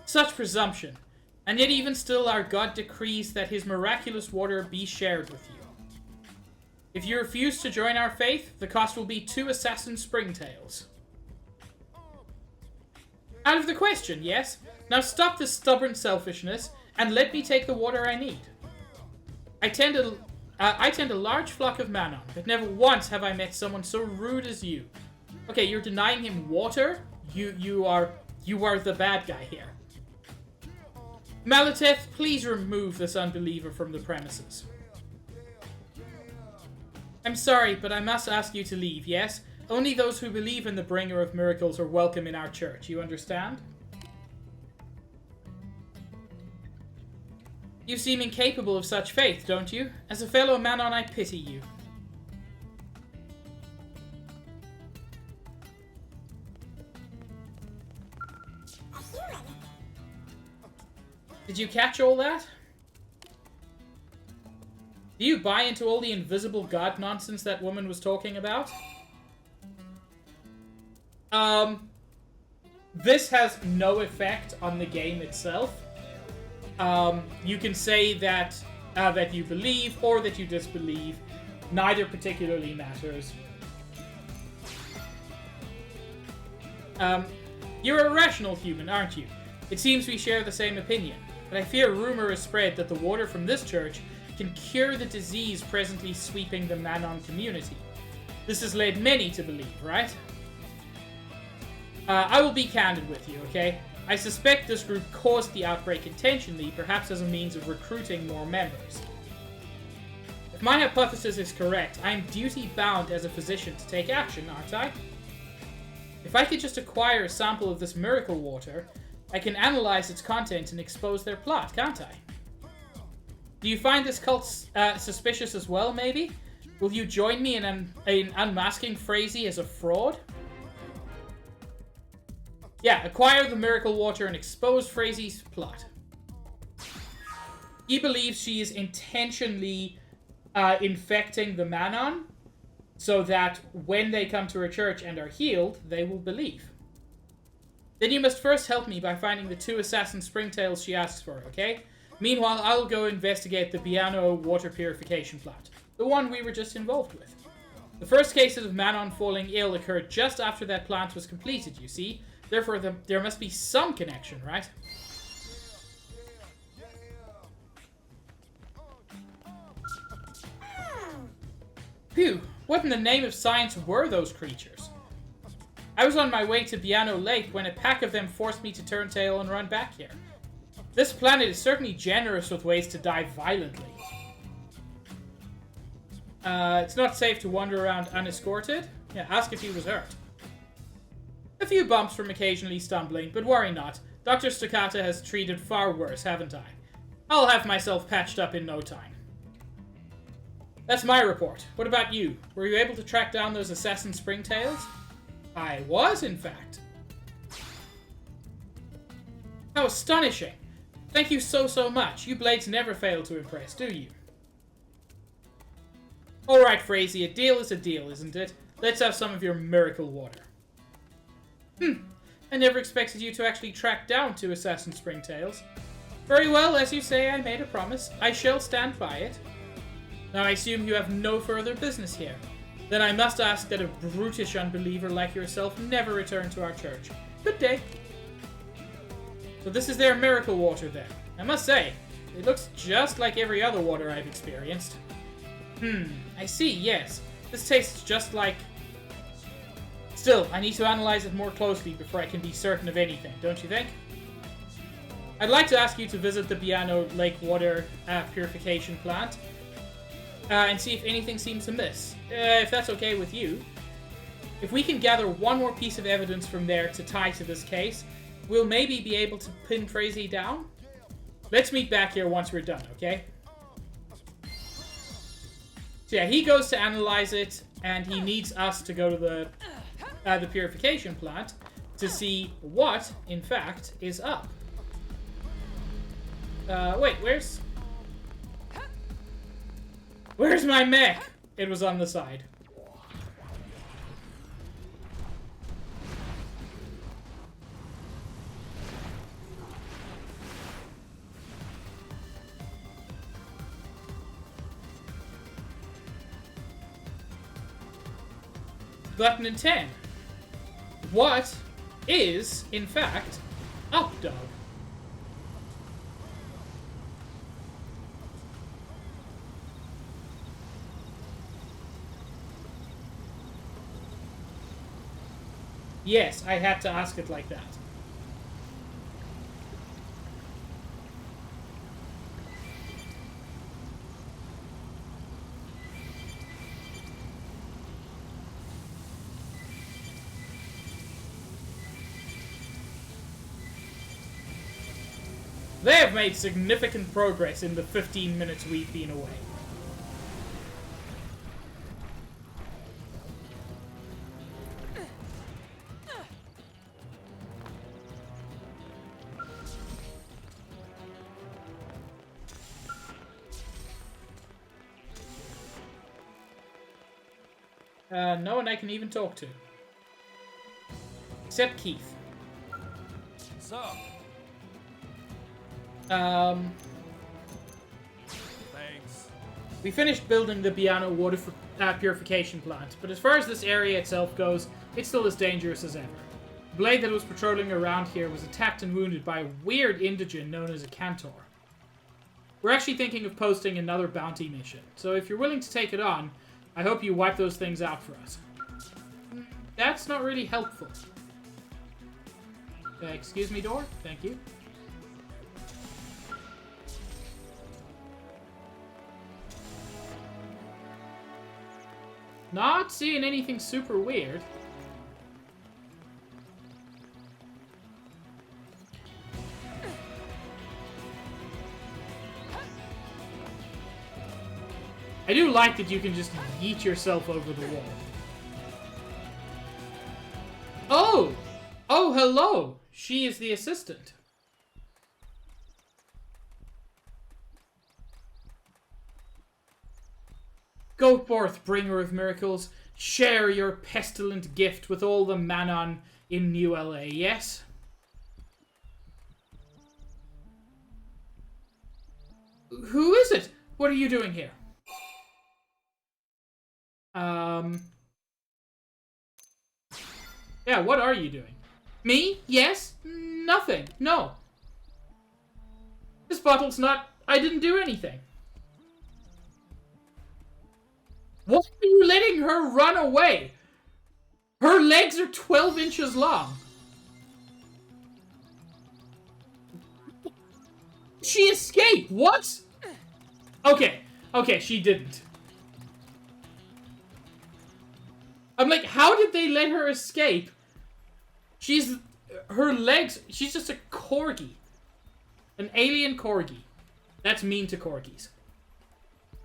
Such presumption. And yet even still our God decrees that his miraculous water be shared with you. If you refuse to join our faith, the cost will be 2 assassin springtails. Out of the question, yes? Now stop this stubborn selfishness and let me take the water I need. I tend a large flock of Manon, but never once have I met someone so rude as you. Okay, you're denying him water? You are the bad guy here. Malateth, please remove this unbeliever from the premises. I'm sorry, but I must ask you to leave, yes? Only those who believe in the bringer of miracles are welcome in our church, you understand? You seem incapable of such faith, don't you? As a fellow Manon, I pity you. Did you catch all that? Do you buy into all the invisible god nonsense that woman was talking about? This has no effect on the game itself. You can say that that you believe or that you disbelieve. Neither particularly matters. You're a rational human, aren't you? It seems we share the same opinion, but I fear rumor is spread that the water from this church can cure the disease presently sweeping the Manon community. This has led many to believe, right? I will be candid with you, okay? I suspect this group caused the outbreak intentionally, perhaps as a means of recruiting more members. If my hypothesis is correct, I am duty-bound as a physician to take action, aren't I? If I could just acquire a sample of this miracle water, I can analyze its content and expose their plot, can't I? Do you find this cult suspicious as well, maybe? Will you join me in unmasking Frazee as a fraud? Yeah, acquire the miracle water and expose Frazee's plot. He believes she is intentionally infecting the Manon, so that when they come to her church and are healed, they will believe. Then you must first help me by finding the 2 assassin springtails she asks for, okay? Meanwhile, I'll go investigate the Biano water purification plant, the one we were just involved with. The first cases of Manon falling ill occurred just after that plant was completed, you see? Therefore, there must be some connection, right? Phew, what in the name of science were those creatures? I was on my way to Biano Lake when a pack of them forced me to turn tail and run back here. This planet is certainly generous with ways to die violently. It's not safe to wander around unescorted. Yeah, ask if he was hurt. A few bumps from occasionally stumbling, but worry not. Dr. Stoccata has treated far worse, haven't I? I'll have myself patched up in no time. That's my report. What about you? Were you able to track down those assassin springtails? I was, in fact. How astonishing. Thank you so much. You blades never fail to impress, do you? Alright, Frazee, a deal is a deal, isn't it? Let's have some of your miracle water. I never expected you to actually track down 2 assassin springtails. Very well, as you say, I made a promise. I shall stand by it. Now I assume you have no further business here. Then I must ask that a brutish unbeliever like yourself never return to our church. Good day. So this is their miracle water then. I must say, it looks just like every other water I've experienced. I see, yes. This tastes just like... Still, I need to analyze it more closely before I can be certain of anything, don't you think? I'd like to ask you to visit the Biano Lake Water Purification Plant and see if anything seems amiss. If that's okay with you. If we can gather one more piece of evidence from there to tie to this case, we'll maybe be able to pin Frazee down. Let's meet back here once we're done, okay? So yeah, he goes to analyze it, and he needs us to go to the purification plant to see what, in fact, is up. Wait, where's my mech? It was on the side. Button and 10. What is, in fact, up, dog? Yes, I had to ask it like that. They have made significant progress in the 15 minutes we've been away. No one I can even talk to. Except Keith. So, Thanks. We finished building the Biano water purification plant, but as far as this area itself goes, it's still as dangerous as ever. The blade that was patrolling around here was attacked and wounded by a weird indigene known as a Cantor. We're actually thinking of posting another bounty mission, so if you're willing to take it on, I hope you wipe those things out for us. That's not really helpful. Excuse me, door? Thank you. Not seeing anything super weird. I do like that you can just yeet yourself over the wall. Oh! Oh, hello! She is the assistant. Go forth, bringer of miracles. Share your pestilent gift with all the Manon in New LA, yes? Who is it? What are you doing here? Yeah, what are you doing? Me? Yes? Nothing. No. This bottle's not... I didn't do anything. Why are you letting her run away? Her legs are 12 inches long. She escaped. What? Okay. Okay, she didn't. I'm like, how did they let her escape? Her legs, she's just a corgi. An alien corgi. That's mean to corgis.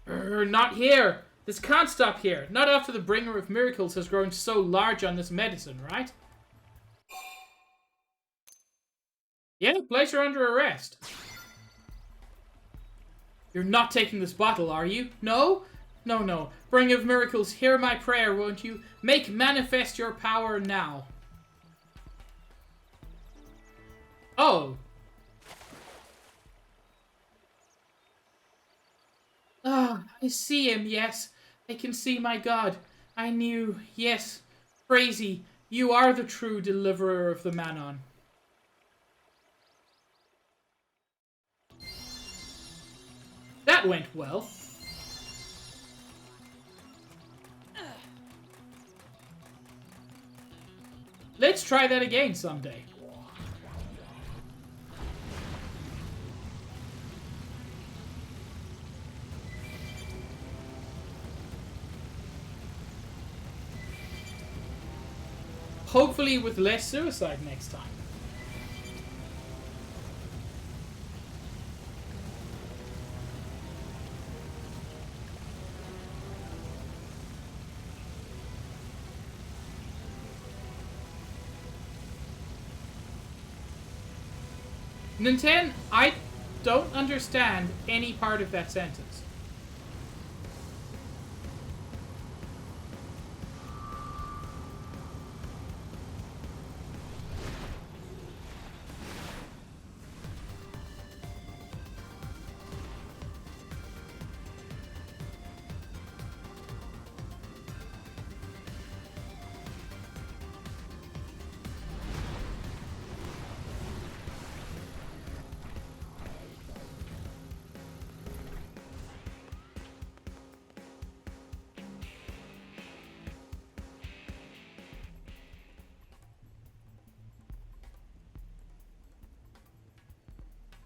Not here. This can't stop here. Not after the bringer of miracles has grown so large on this medicine, right? Yeah, place her under arrest. You're not taking this bottle, are you? No? No. Bringer of miracles, hear my prayer, won't you? Make manifest your power now. Oh. Ah, I see him, yes. I can see my God. I knew, yes. Crazy, you are the true deliverer of the Manon. That went well. Let's try that again someday. Hopefully with less suicide next time. Nintendo, I don't understand any part of that sentence.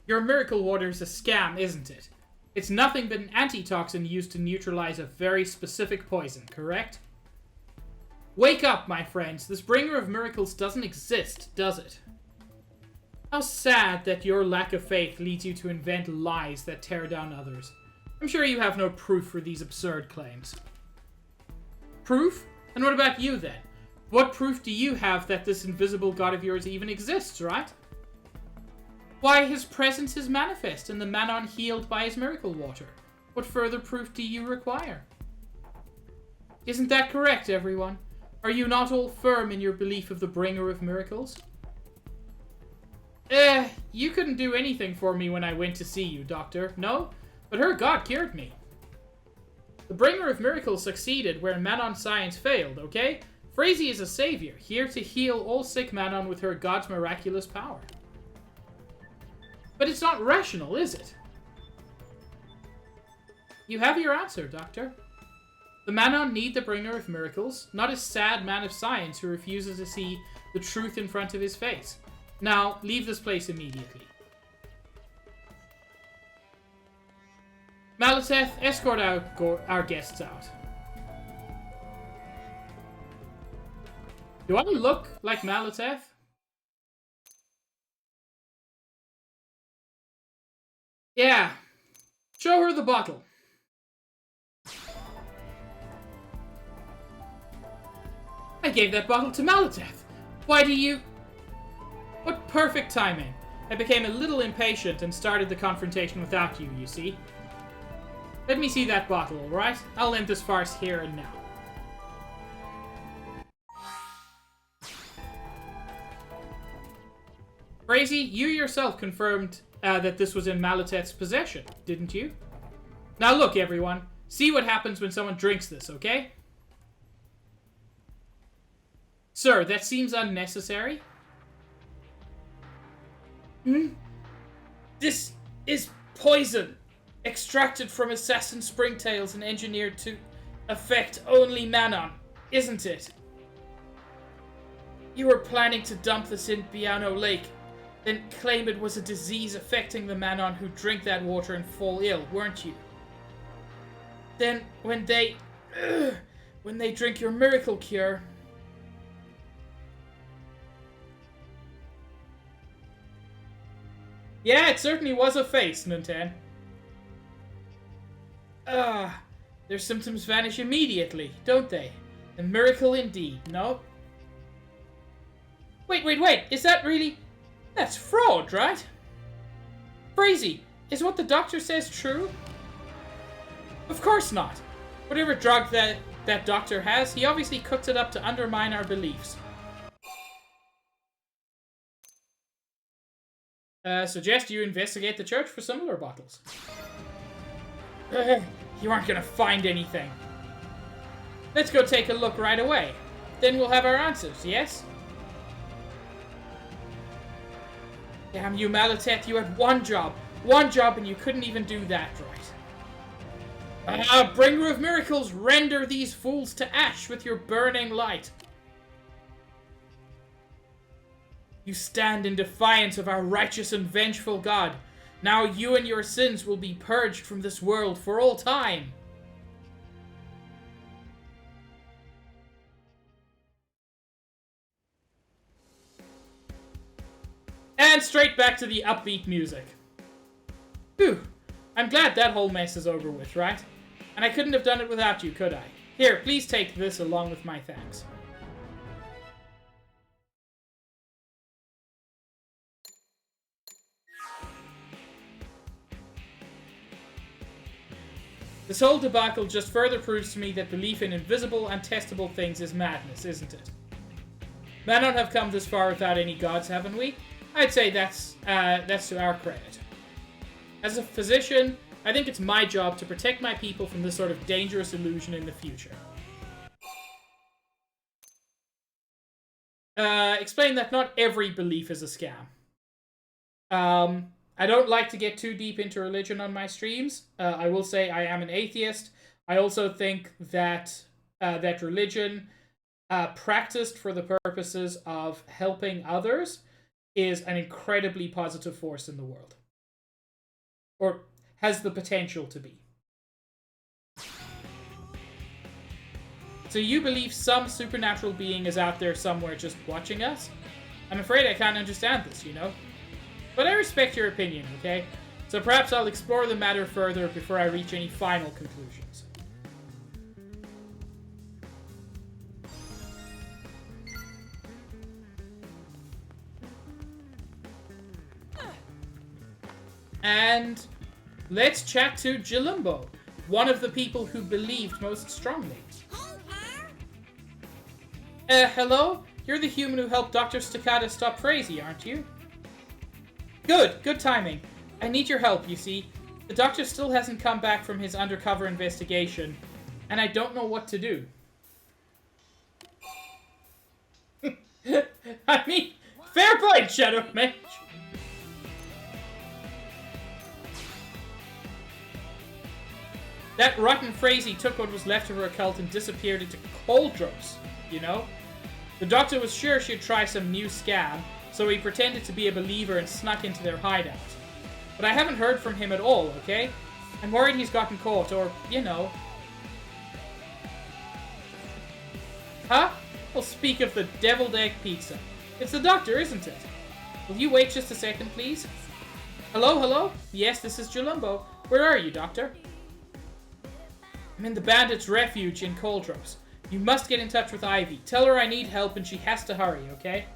Your miracle water is a scam, isn't it? It's nothing but an antitoxin used to neutralize a very specific poison, correct? Wake up, my friends. This bringer of miracles doesn't exist, does it? How sad that your lack of faith leads you to invent lies that tear down others. I'm sure you have no proof for these absurd claims. Proof? And what about you, then? What proof do you have that this invisible god of yours even exists, right? Why, his presence is manifest, and the Manon healed by his miracle water. What further proof do you require? Isn't that correct, everyone? Are you not all firm in your belief of the bringer of miracles? You couldn't do anything for me when I went to see you, Doctor. No? But her god cured me. The bringer of miracles succeeded where Manon science failed, okay? Phrazy is a savior, here to heal all sick Manon with her god's miraculous power. But it's not rational, is it? You have your answer, Doctor. The Manon need the bringer of miracles, not a sad man of science who refuses to see the truth in front of his face. Now, leave this place immediately. Malateth, escort our guests out. Do I look like Malateth? Yeah. Show her the bottle. I gave that bottle to Malateth. Why do you... What perfect timing. I became a little impatient and started the confrontation without you, you see. Let me see that bottle, alright? I'll end this farce here and now. Crazy, you yourself confirmed that this was in Malateth's possession, didn't you? Now look, everyone. See what happens when someone drinks this, okay? Sir, that seems unnecessary. This is poison, extracted from assassin springtails and engineered to affect only Manon, isn't it? You were planning to dump this in Piano Lake, then claim it was a disease affecting the Manon who drink that water and fall ill, weren't you? Then, when they When they drink your miracle cure. Yeah, it certainly was a face, Nuntan. Their symptoms vanish immediately, don't they? A miracle indeed, no? Wait, is that really... That's fraud, right? Crazy, is what the doctor says true? Of course not. Whatever drug that doctor has, he obviously cooked it up to undermine our beliefs. Suggest you investigate the church for similar bottles. You aren't gonna find anything. Let's go take a look right away. Then we'll have our answers, yes? Damn you, Malatet, you had one job and you couldn't even do that right. Bringer of miracles, render these fools to ash with your burning light. You stand in defiance of our righteous and vengeful God. Now you and your sins will be purged from this world for all time. And straight back to the upbeat music. Whew. I'm glad that whole mess is over with, right? And I couldn't have done it without you, could I? Here, please take this along with my thanks. This whole debacle just further proves to me that belief in invisible, untestable things is madness, isn't it? Men don't have come this far without any gods, haven't we? I'd say that's to our credit. As a physician, I think it's my job to protect my people from this sort of dangerous illusion in the future. Explain that not every belief is a scam. I don't like to get too deep into religion on my streams. I will say I am an atheist. I also think that that religion, practiced for the purposes of helping others, is an incredibly positive force in the world. Or has the potential to be. So you believe some supernatural being is out there somewhere just watching us? I'm afraid I can't understand this, you know? But I respect your opinion, okay? So perhaps I'll explore the matter further before I reach any final conclusions. And let's chat to Jalumbo, one of the people who believed most strongly. Hello? You're the human who helped Dr. Staccata stop Frazee, aren't you? Good timing. I need your help, you see. The doctor still hasn't come back from his undercover investigation, and I don't know what to do. I mean, fair point, Shadow Mage. That rotten Frazee took what was left of her cult and disappeared into Coldros, you know? The doctor was sure she'd try some new scam, so he pretended to be a believer and snuck into their hideout. But I haven't heard from him at all, okay? I'm worried he's gotten caught, or, you know. Huh? Well, speak of the deviled egg pizza. It's the doctor, isn't it? Will you wait just a second, please? Hello? Yes, this is Jalumbo. Where are you, doctor? I'm in the bandits' refuge in Coldros. You must get in touch with Ivy. Tell her I need help and she has to hurry, okay?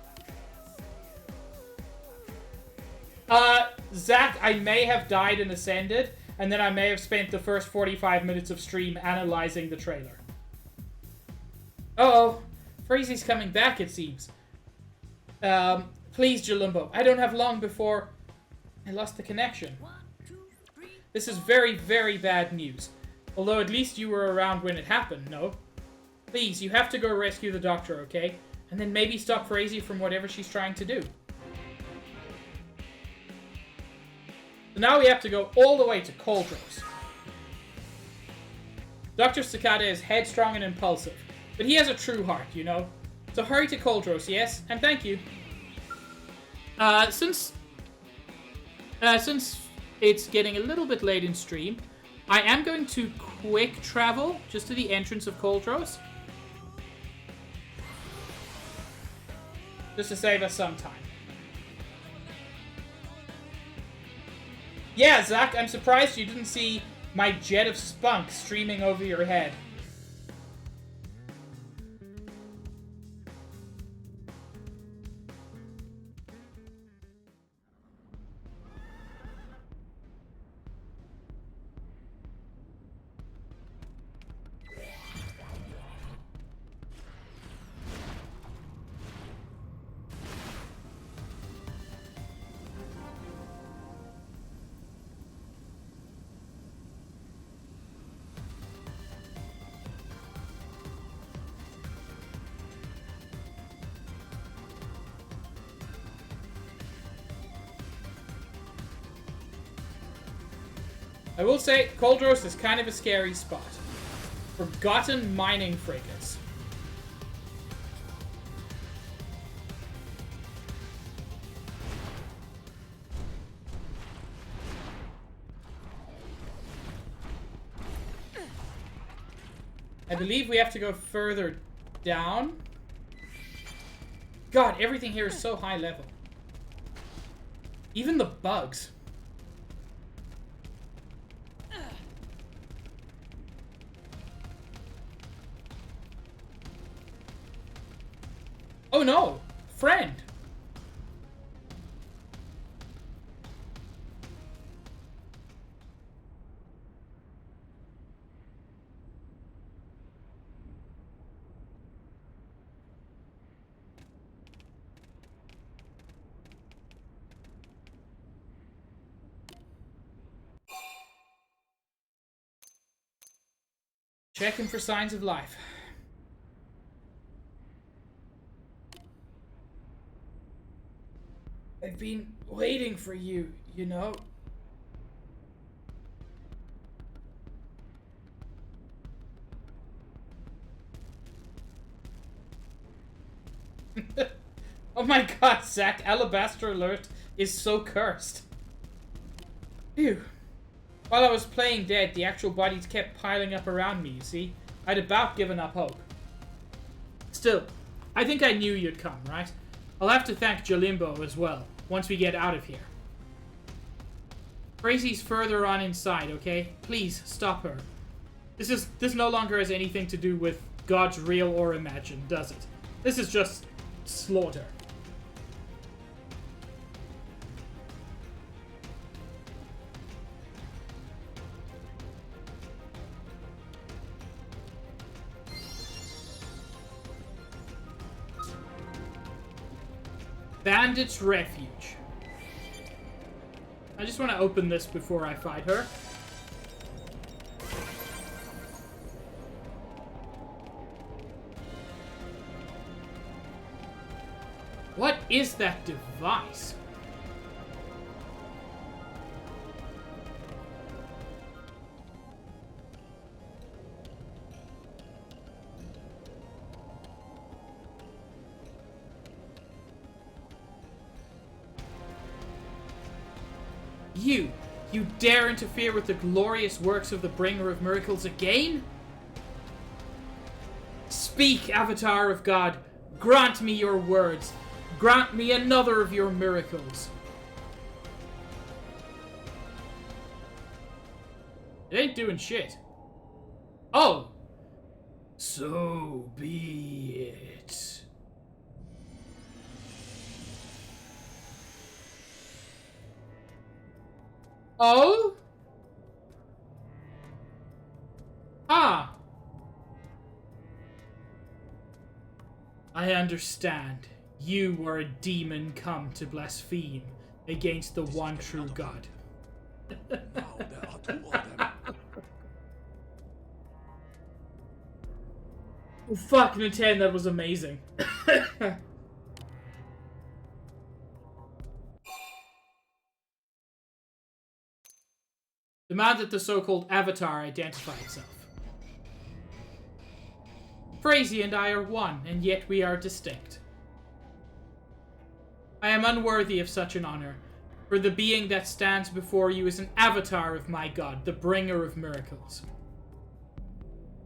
Zach, I may have died and ascended, and then I may have spent the first 45 minutes of stream analyzing the trailer. Uh-oh. Frazee's coming back, it seems. Please, Jalumbo. I don't have long before I lost the connection. This is very, very bad news. Although at least you were around when it happened, no? Please, you have to go rescue the doctor, okay? And then maybe stop Frazee from whatever she's trying to do. So now we have to go all the way to Coldros. Dr. Staccata is headstrong and impulsive, but he has a true heart, you know? So hurry to Coldros, yes? And thank you. Since it's getting a little bit late in stream, I am going to quick travel just to the entrance of Coldros. Just to save us some time. Yeah, Zach, I'm surprised you didn't see my jet of spunk streaming over your head. I will say, Cold Roast is kind of a scary spot. Forgotten mining frigates. I believe we have to go further down. God, everything here is so high level. Even the bugs. Oh no! Friend! Checking for signs of life. I've been waiting for you, you know? Oh my god, Zach, Alabaster Alert is so cursed. Phew. While I was playing dead, the actual bodies kept piling up around me, you see? I'd about given up hope. Still, I think I knew you'd come, right? I'll have to thank Jalimbo as well, once we get out of here. Crazy's further on inside, okay? Please, stop her. This no longer has anything to do with gods real or imagined, does it? This is just slaughter. Bandit's Refuge. I just want to open this before I fight her. What is that device? You dare interfere with the glorious works of the Bringer of Miracles again? Speak, Avatar of God. Grant me your words. Grant me another of your miracles. It ain't doing shit. Oh! So be it. Oh? Ah. I understand. You were a demon come to blaspheme against the one true God. Now there are two of them. Oh, fuck, Nintendo, that was amazing. Demand that the so-called Avatar identify itself. Crazy and I are one, and yet we are distinct. I am unworthy of such an honor, for the being that stands before you is an avatar of my God, the bringer of miracles.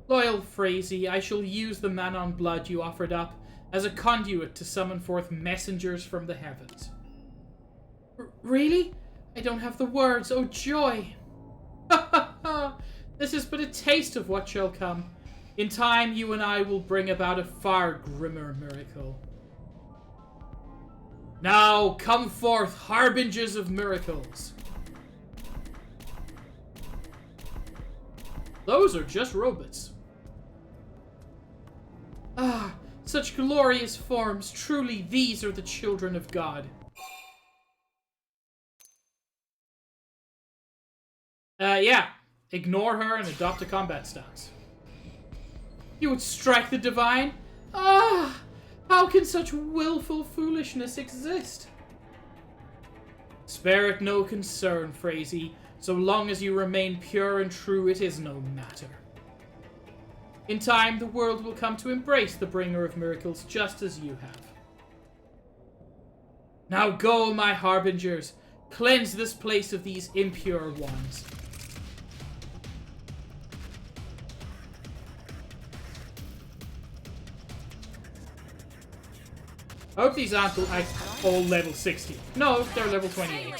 Loyal Phrazy, I shall use the Manon blood you offered up as a conduit to summon forth messengers from the heavens. Really? I don't have the words. Oh, joy! Ha ha ha! This is but a taste of what shall come. In time, you and I will bring about a far grimmer miracle. Now, come forth, harbingers of miracles. Those are just robots. Ah, such glorious forms. Truly, these are the children of God. Yeah. Ignore her and adopt a combat stance. You would strike the divine? Ah! How can such willful foolishness exist? Spare it no concern, Frazee. So long as you remain pure and true, it is no matter. In time, the world will come to embrace the bringer of miracles just as you have. Now go, my harbingers. Cleanse this place of these impure ones. I hope these aren't like all level 60. No, they're level 28.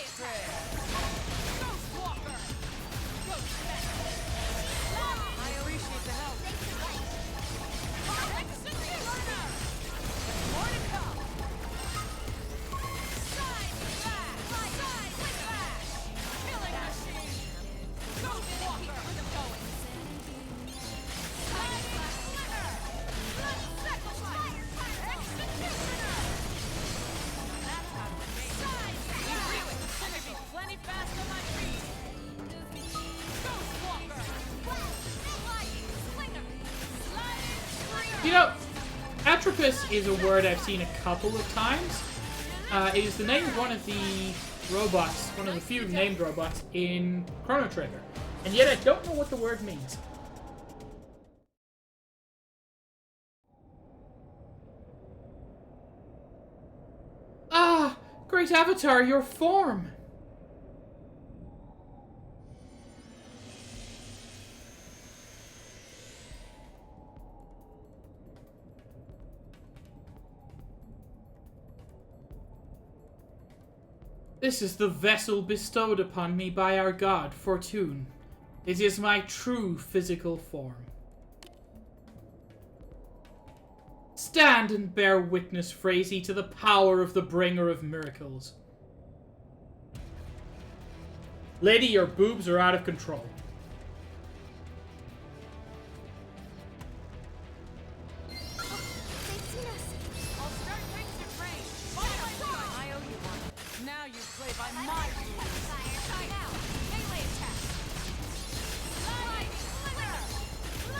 You know, Atropus is a word I've seen a couple of times. It is the name of one of the robots, one of the few named robots in Chrono Trigger. And yet I don't know what the word means. Ah, great Avatar, your form! This is the vessel bestowed upon me by our god, Fortune. It is my true physical form. Stand and bear witness, Frazee, to the power of the bringer of miracles. Lady, your boobs are out of control.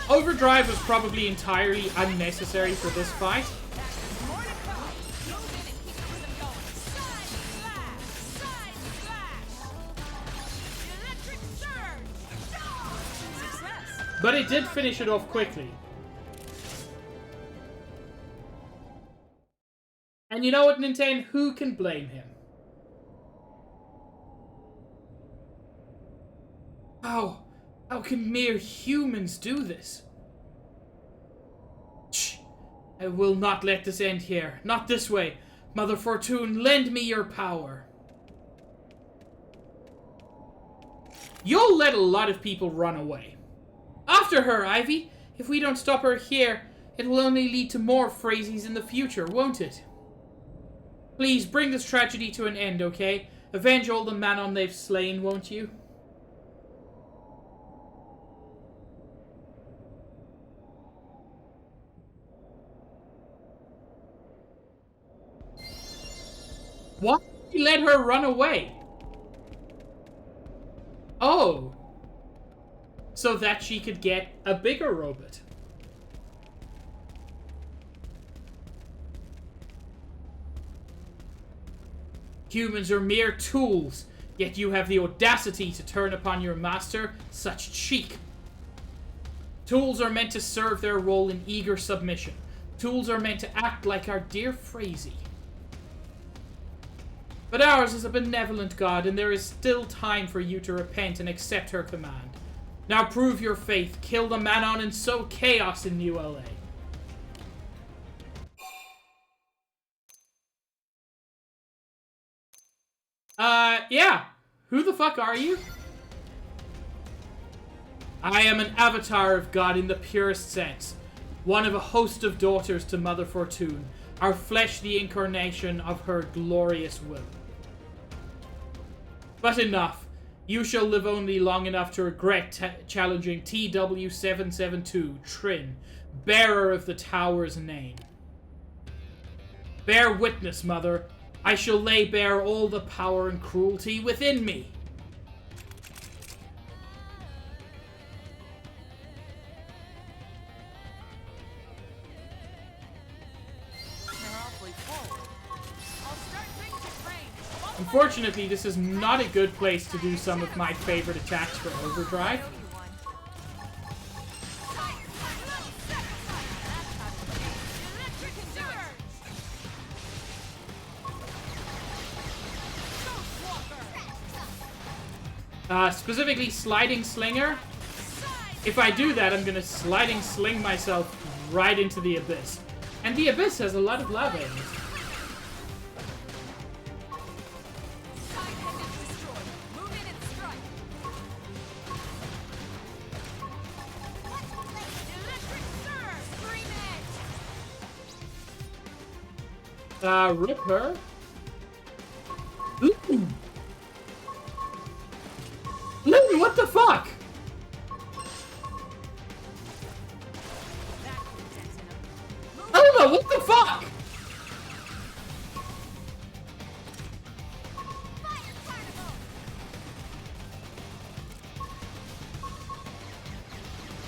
Overdrive was probably entirely unnecessary for this fight. But it did finish it off quickly. And you know what, Nintendo? Who can blame him? How can mere humans do this? Shh! I will not let this end here. Not this way. Mother Fortune, lend me your power. You'll let a lot of people run away. After her, Ivy. If we don't stop her here, it will only lead to more Frazees in the future, won't it? Please, bring this tragedy to an end, okay? Avenge all the Manon they've slain, won't you? Why did he let her run away? Oh. So that she could get a bigger robot. Humans are mere tools, yet you have the audacity to turn upon your master. Such cheek. Tools are meant to serve their role in eager submission. Tools are meant to act like our dear Frazee. But ours is a benevolent God, and there is still time for you to repent and accept her command. Now prove your faith, kill the Manon, and sow chaos in New LA. Yeah. Who the fuck are you? I am an avatar of God in the purest sense. One of a host of daughters to Mother Fortune. Our flesh the incarnation of her glorious will. But enough. You shall live only long enough to regret challenging TW772, Trin, bearer of the tower's name. Bear witness, Mother. I shall lay bare all the power and cruelty within me. Unfortunately, this is not a good place to do some of my favorite attacks for Overdrive. Specifically Sliding Slinger. If I do that, I'm gonna Sliding Sling myself right into the Abyss. And the Abyss has a lot of lava in it. Rip her. Ooh. Lily, what the fuck? Elma, what the fuck?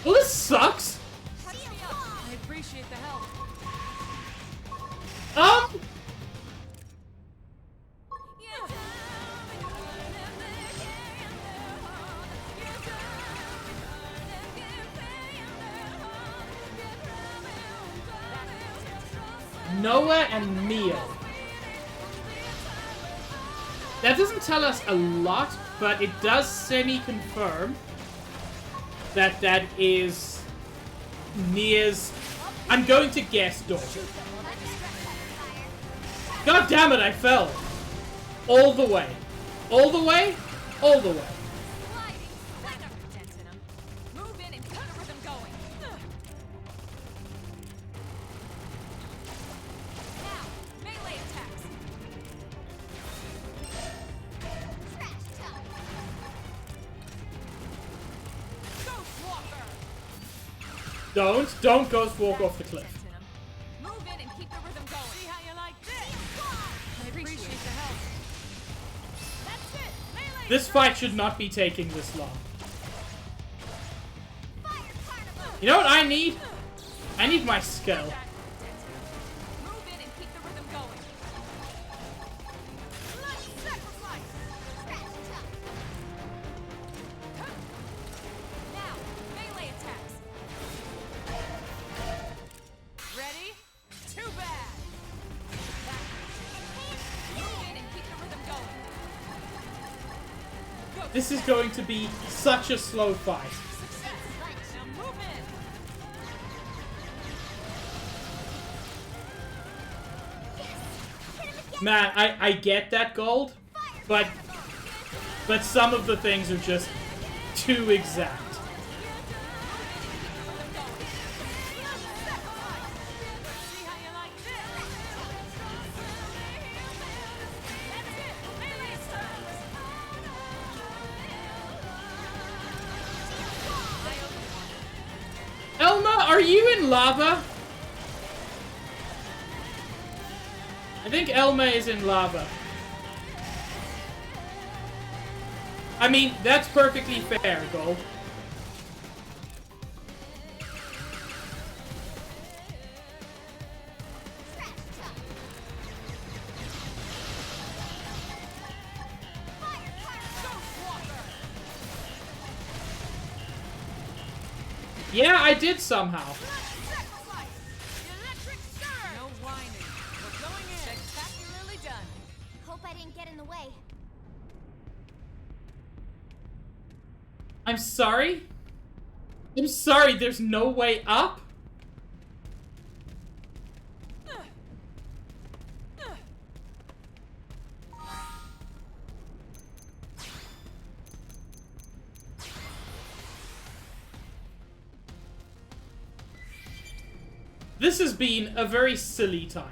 Well, this sucks. I appreciate the help. Noah and Mio. That doesn't tell us a lot, but it does semi-confirm that that is Nia's, I'm going to guess, daughter. God damn it, I fell. All the way. All the way? All the way. Move in and keep the rhythm going. Now, melee attacks. Ghost Walker. Don't Ghost Walk off the cliff. Move in and keep the rhythm going. See how you like this? I appreciate the help. That's it. Melee. This fight should not be taking this long. You know what I need? I need my skill. Move in and keep the rhythm going. Let's sacrifice. Now, melee attacks. Ready? Too bad. Move in and keep the rhythm going. This is going to be such a slow fight. Success. Now move in. Man, I get that gold, but some of the things are just too exact. See how you like this? That's it. Melee attacks. Elma, are you in lava? I think Elma is in lava. I mean, that's perfectly fair, Gold. Yeah, I did somehow. No whining. We're going in. Spectacularly done. Hope I didn't get in the way. I'm sorry? I'm sorry, there's no way up? This has been a very silly time.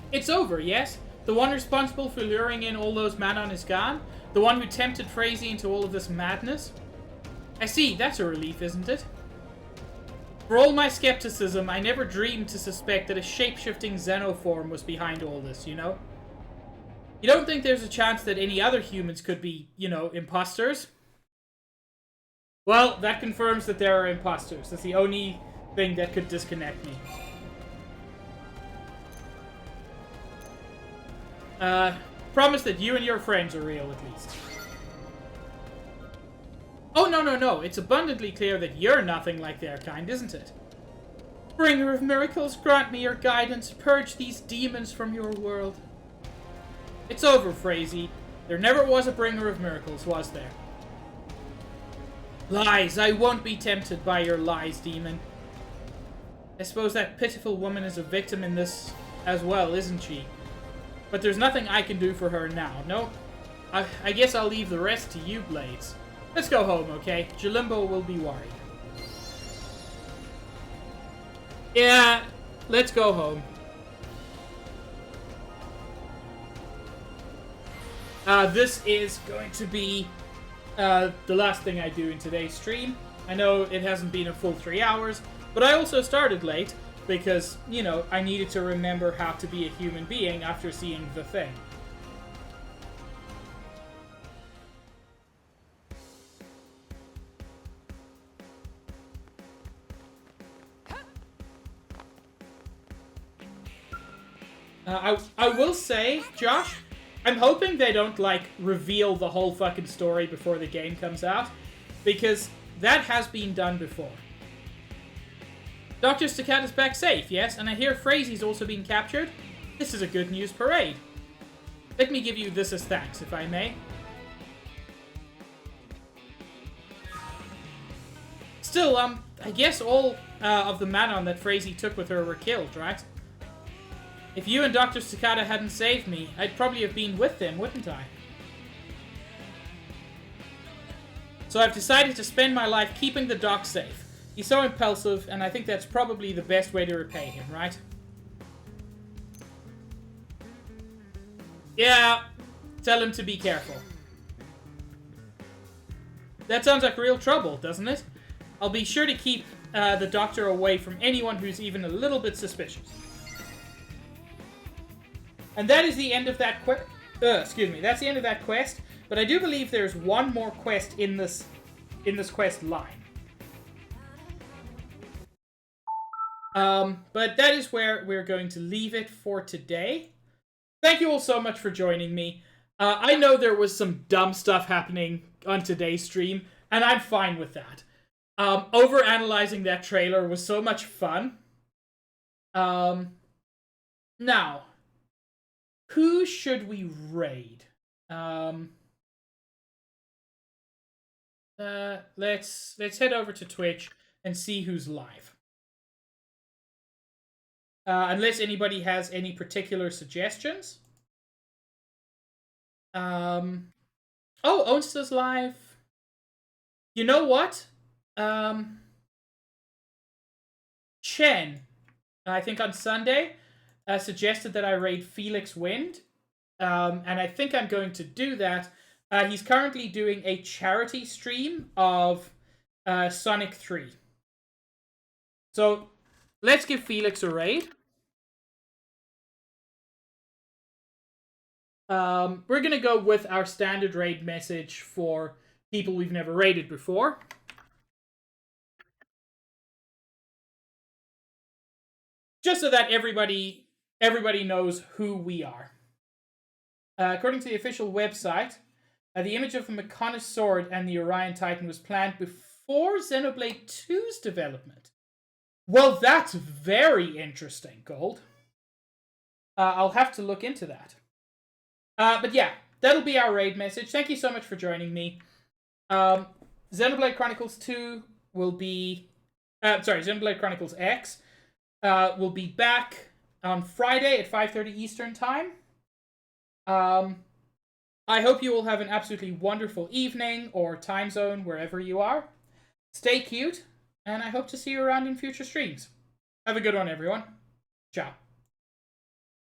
It's over, yes? The one responsible for luring in all those Manon is gone? The one who tempted Frazee into all of this madness? I see, that's a relief, isn't it? For all my skepticism, I never dreamed to suspect that a shape-shifting xenoform was behind all this, you know? You don't think there's a chance that any other humans could be, you know, imposters? Well, that confirms that there are imposters. That's the only thing that could disconnect me. Promise that you and your friends are real, at least. Oh, no. It's abundantly clear that you're nothing like their kind, isn't it? Bringer of miracles, grant me your guidance. Purge these demons from your world. It's over, Frazee. There never was a bringer of miracles, was there? Lies. I won't be tempted by your lies, demon. I suppose that pitiful woman is a victim in this as well, isn't she? But there's nothing I can do for her now. No, I guess I'll leave the rest to you, Blades. Let's go home, okay? Jalimbo will be worried. Yeah, let's go home. This is going to be the last thing I do in today's stream. I know it hasn't been a full 3 hours, but I also started late. Because, you know, I needed to remember how to be a human being after seeing The Thing. I will say, Josh, I'm hoping they don't, like, reveal the whole fucking story before the game comes out. Because that has been done before. Dr. Staccato's back safe, yes? And I hear Frazee's also been captured? This is a good news parade. Let me give you this as thanks, if I may. Still, I guess all of the Manon that Frazee took with her were killed, right? If you and Dr. Staccato hadn't saved me, I'd probably have been with them, wouldn't I? So I've decided to spend my life keeping the doc safe. He's so impulsive, and I think that's probably the best way to repay him, right? Yeah, tell him to be careful. That sounds like real trouble, doesn't it? I'll be sure to keep the doctor away from anyone who's even a little bit suspicious. And that is the end of that quest. Excuse me, that's the end of that quest. But I do believe there's one more quest in this quest line. But that is where we're going to leave it for today. Thank you all so much for joining me. I know there was some dumb stuff happening on today's stream, and I'm fine with that. Overanalyzing that trailer was so much fun. Now, who should we raid? Let's head over to Twitch and see who's live. Unless anybody has any particular suggestions. Oh, Onsta's live. You know what? Chen, I think on Sunday, suggested that I raid Felix Wind. And I think I'm going to do that. He's currently doing a charity stream of Sonic 3. So, let's give Felix a raid. We're gonna go with our standard raid message for people we've never raided before. Just so that everybody knows who we are. According to the official website, the image of the Mechonis sword and the Orion Titan was planned before Xenoblade 2's development. Well, that's very interesting, Gold. I'll have to look into that. But yeah, that'll be our raid message. Thank you so much for joining me. Xenoblade Chronicles 2 will be... Xenoblade Chronicles X will be back on Friday at 5:30 Eastern Time. I hope you all have an absolutely wonderful evening or time zone wherever you are. Stay cute, and I hope to see you around in future streams. Have a good one, everyone. Ciao.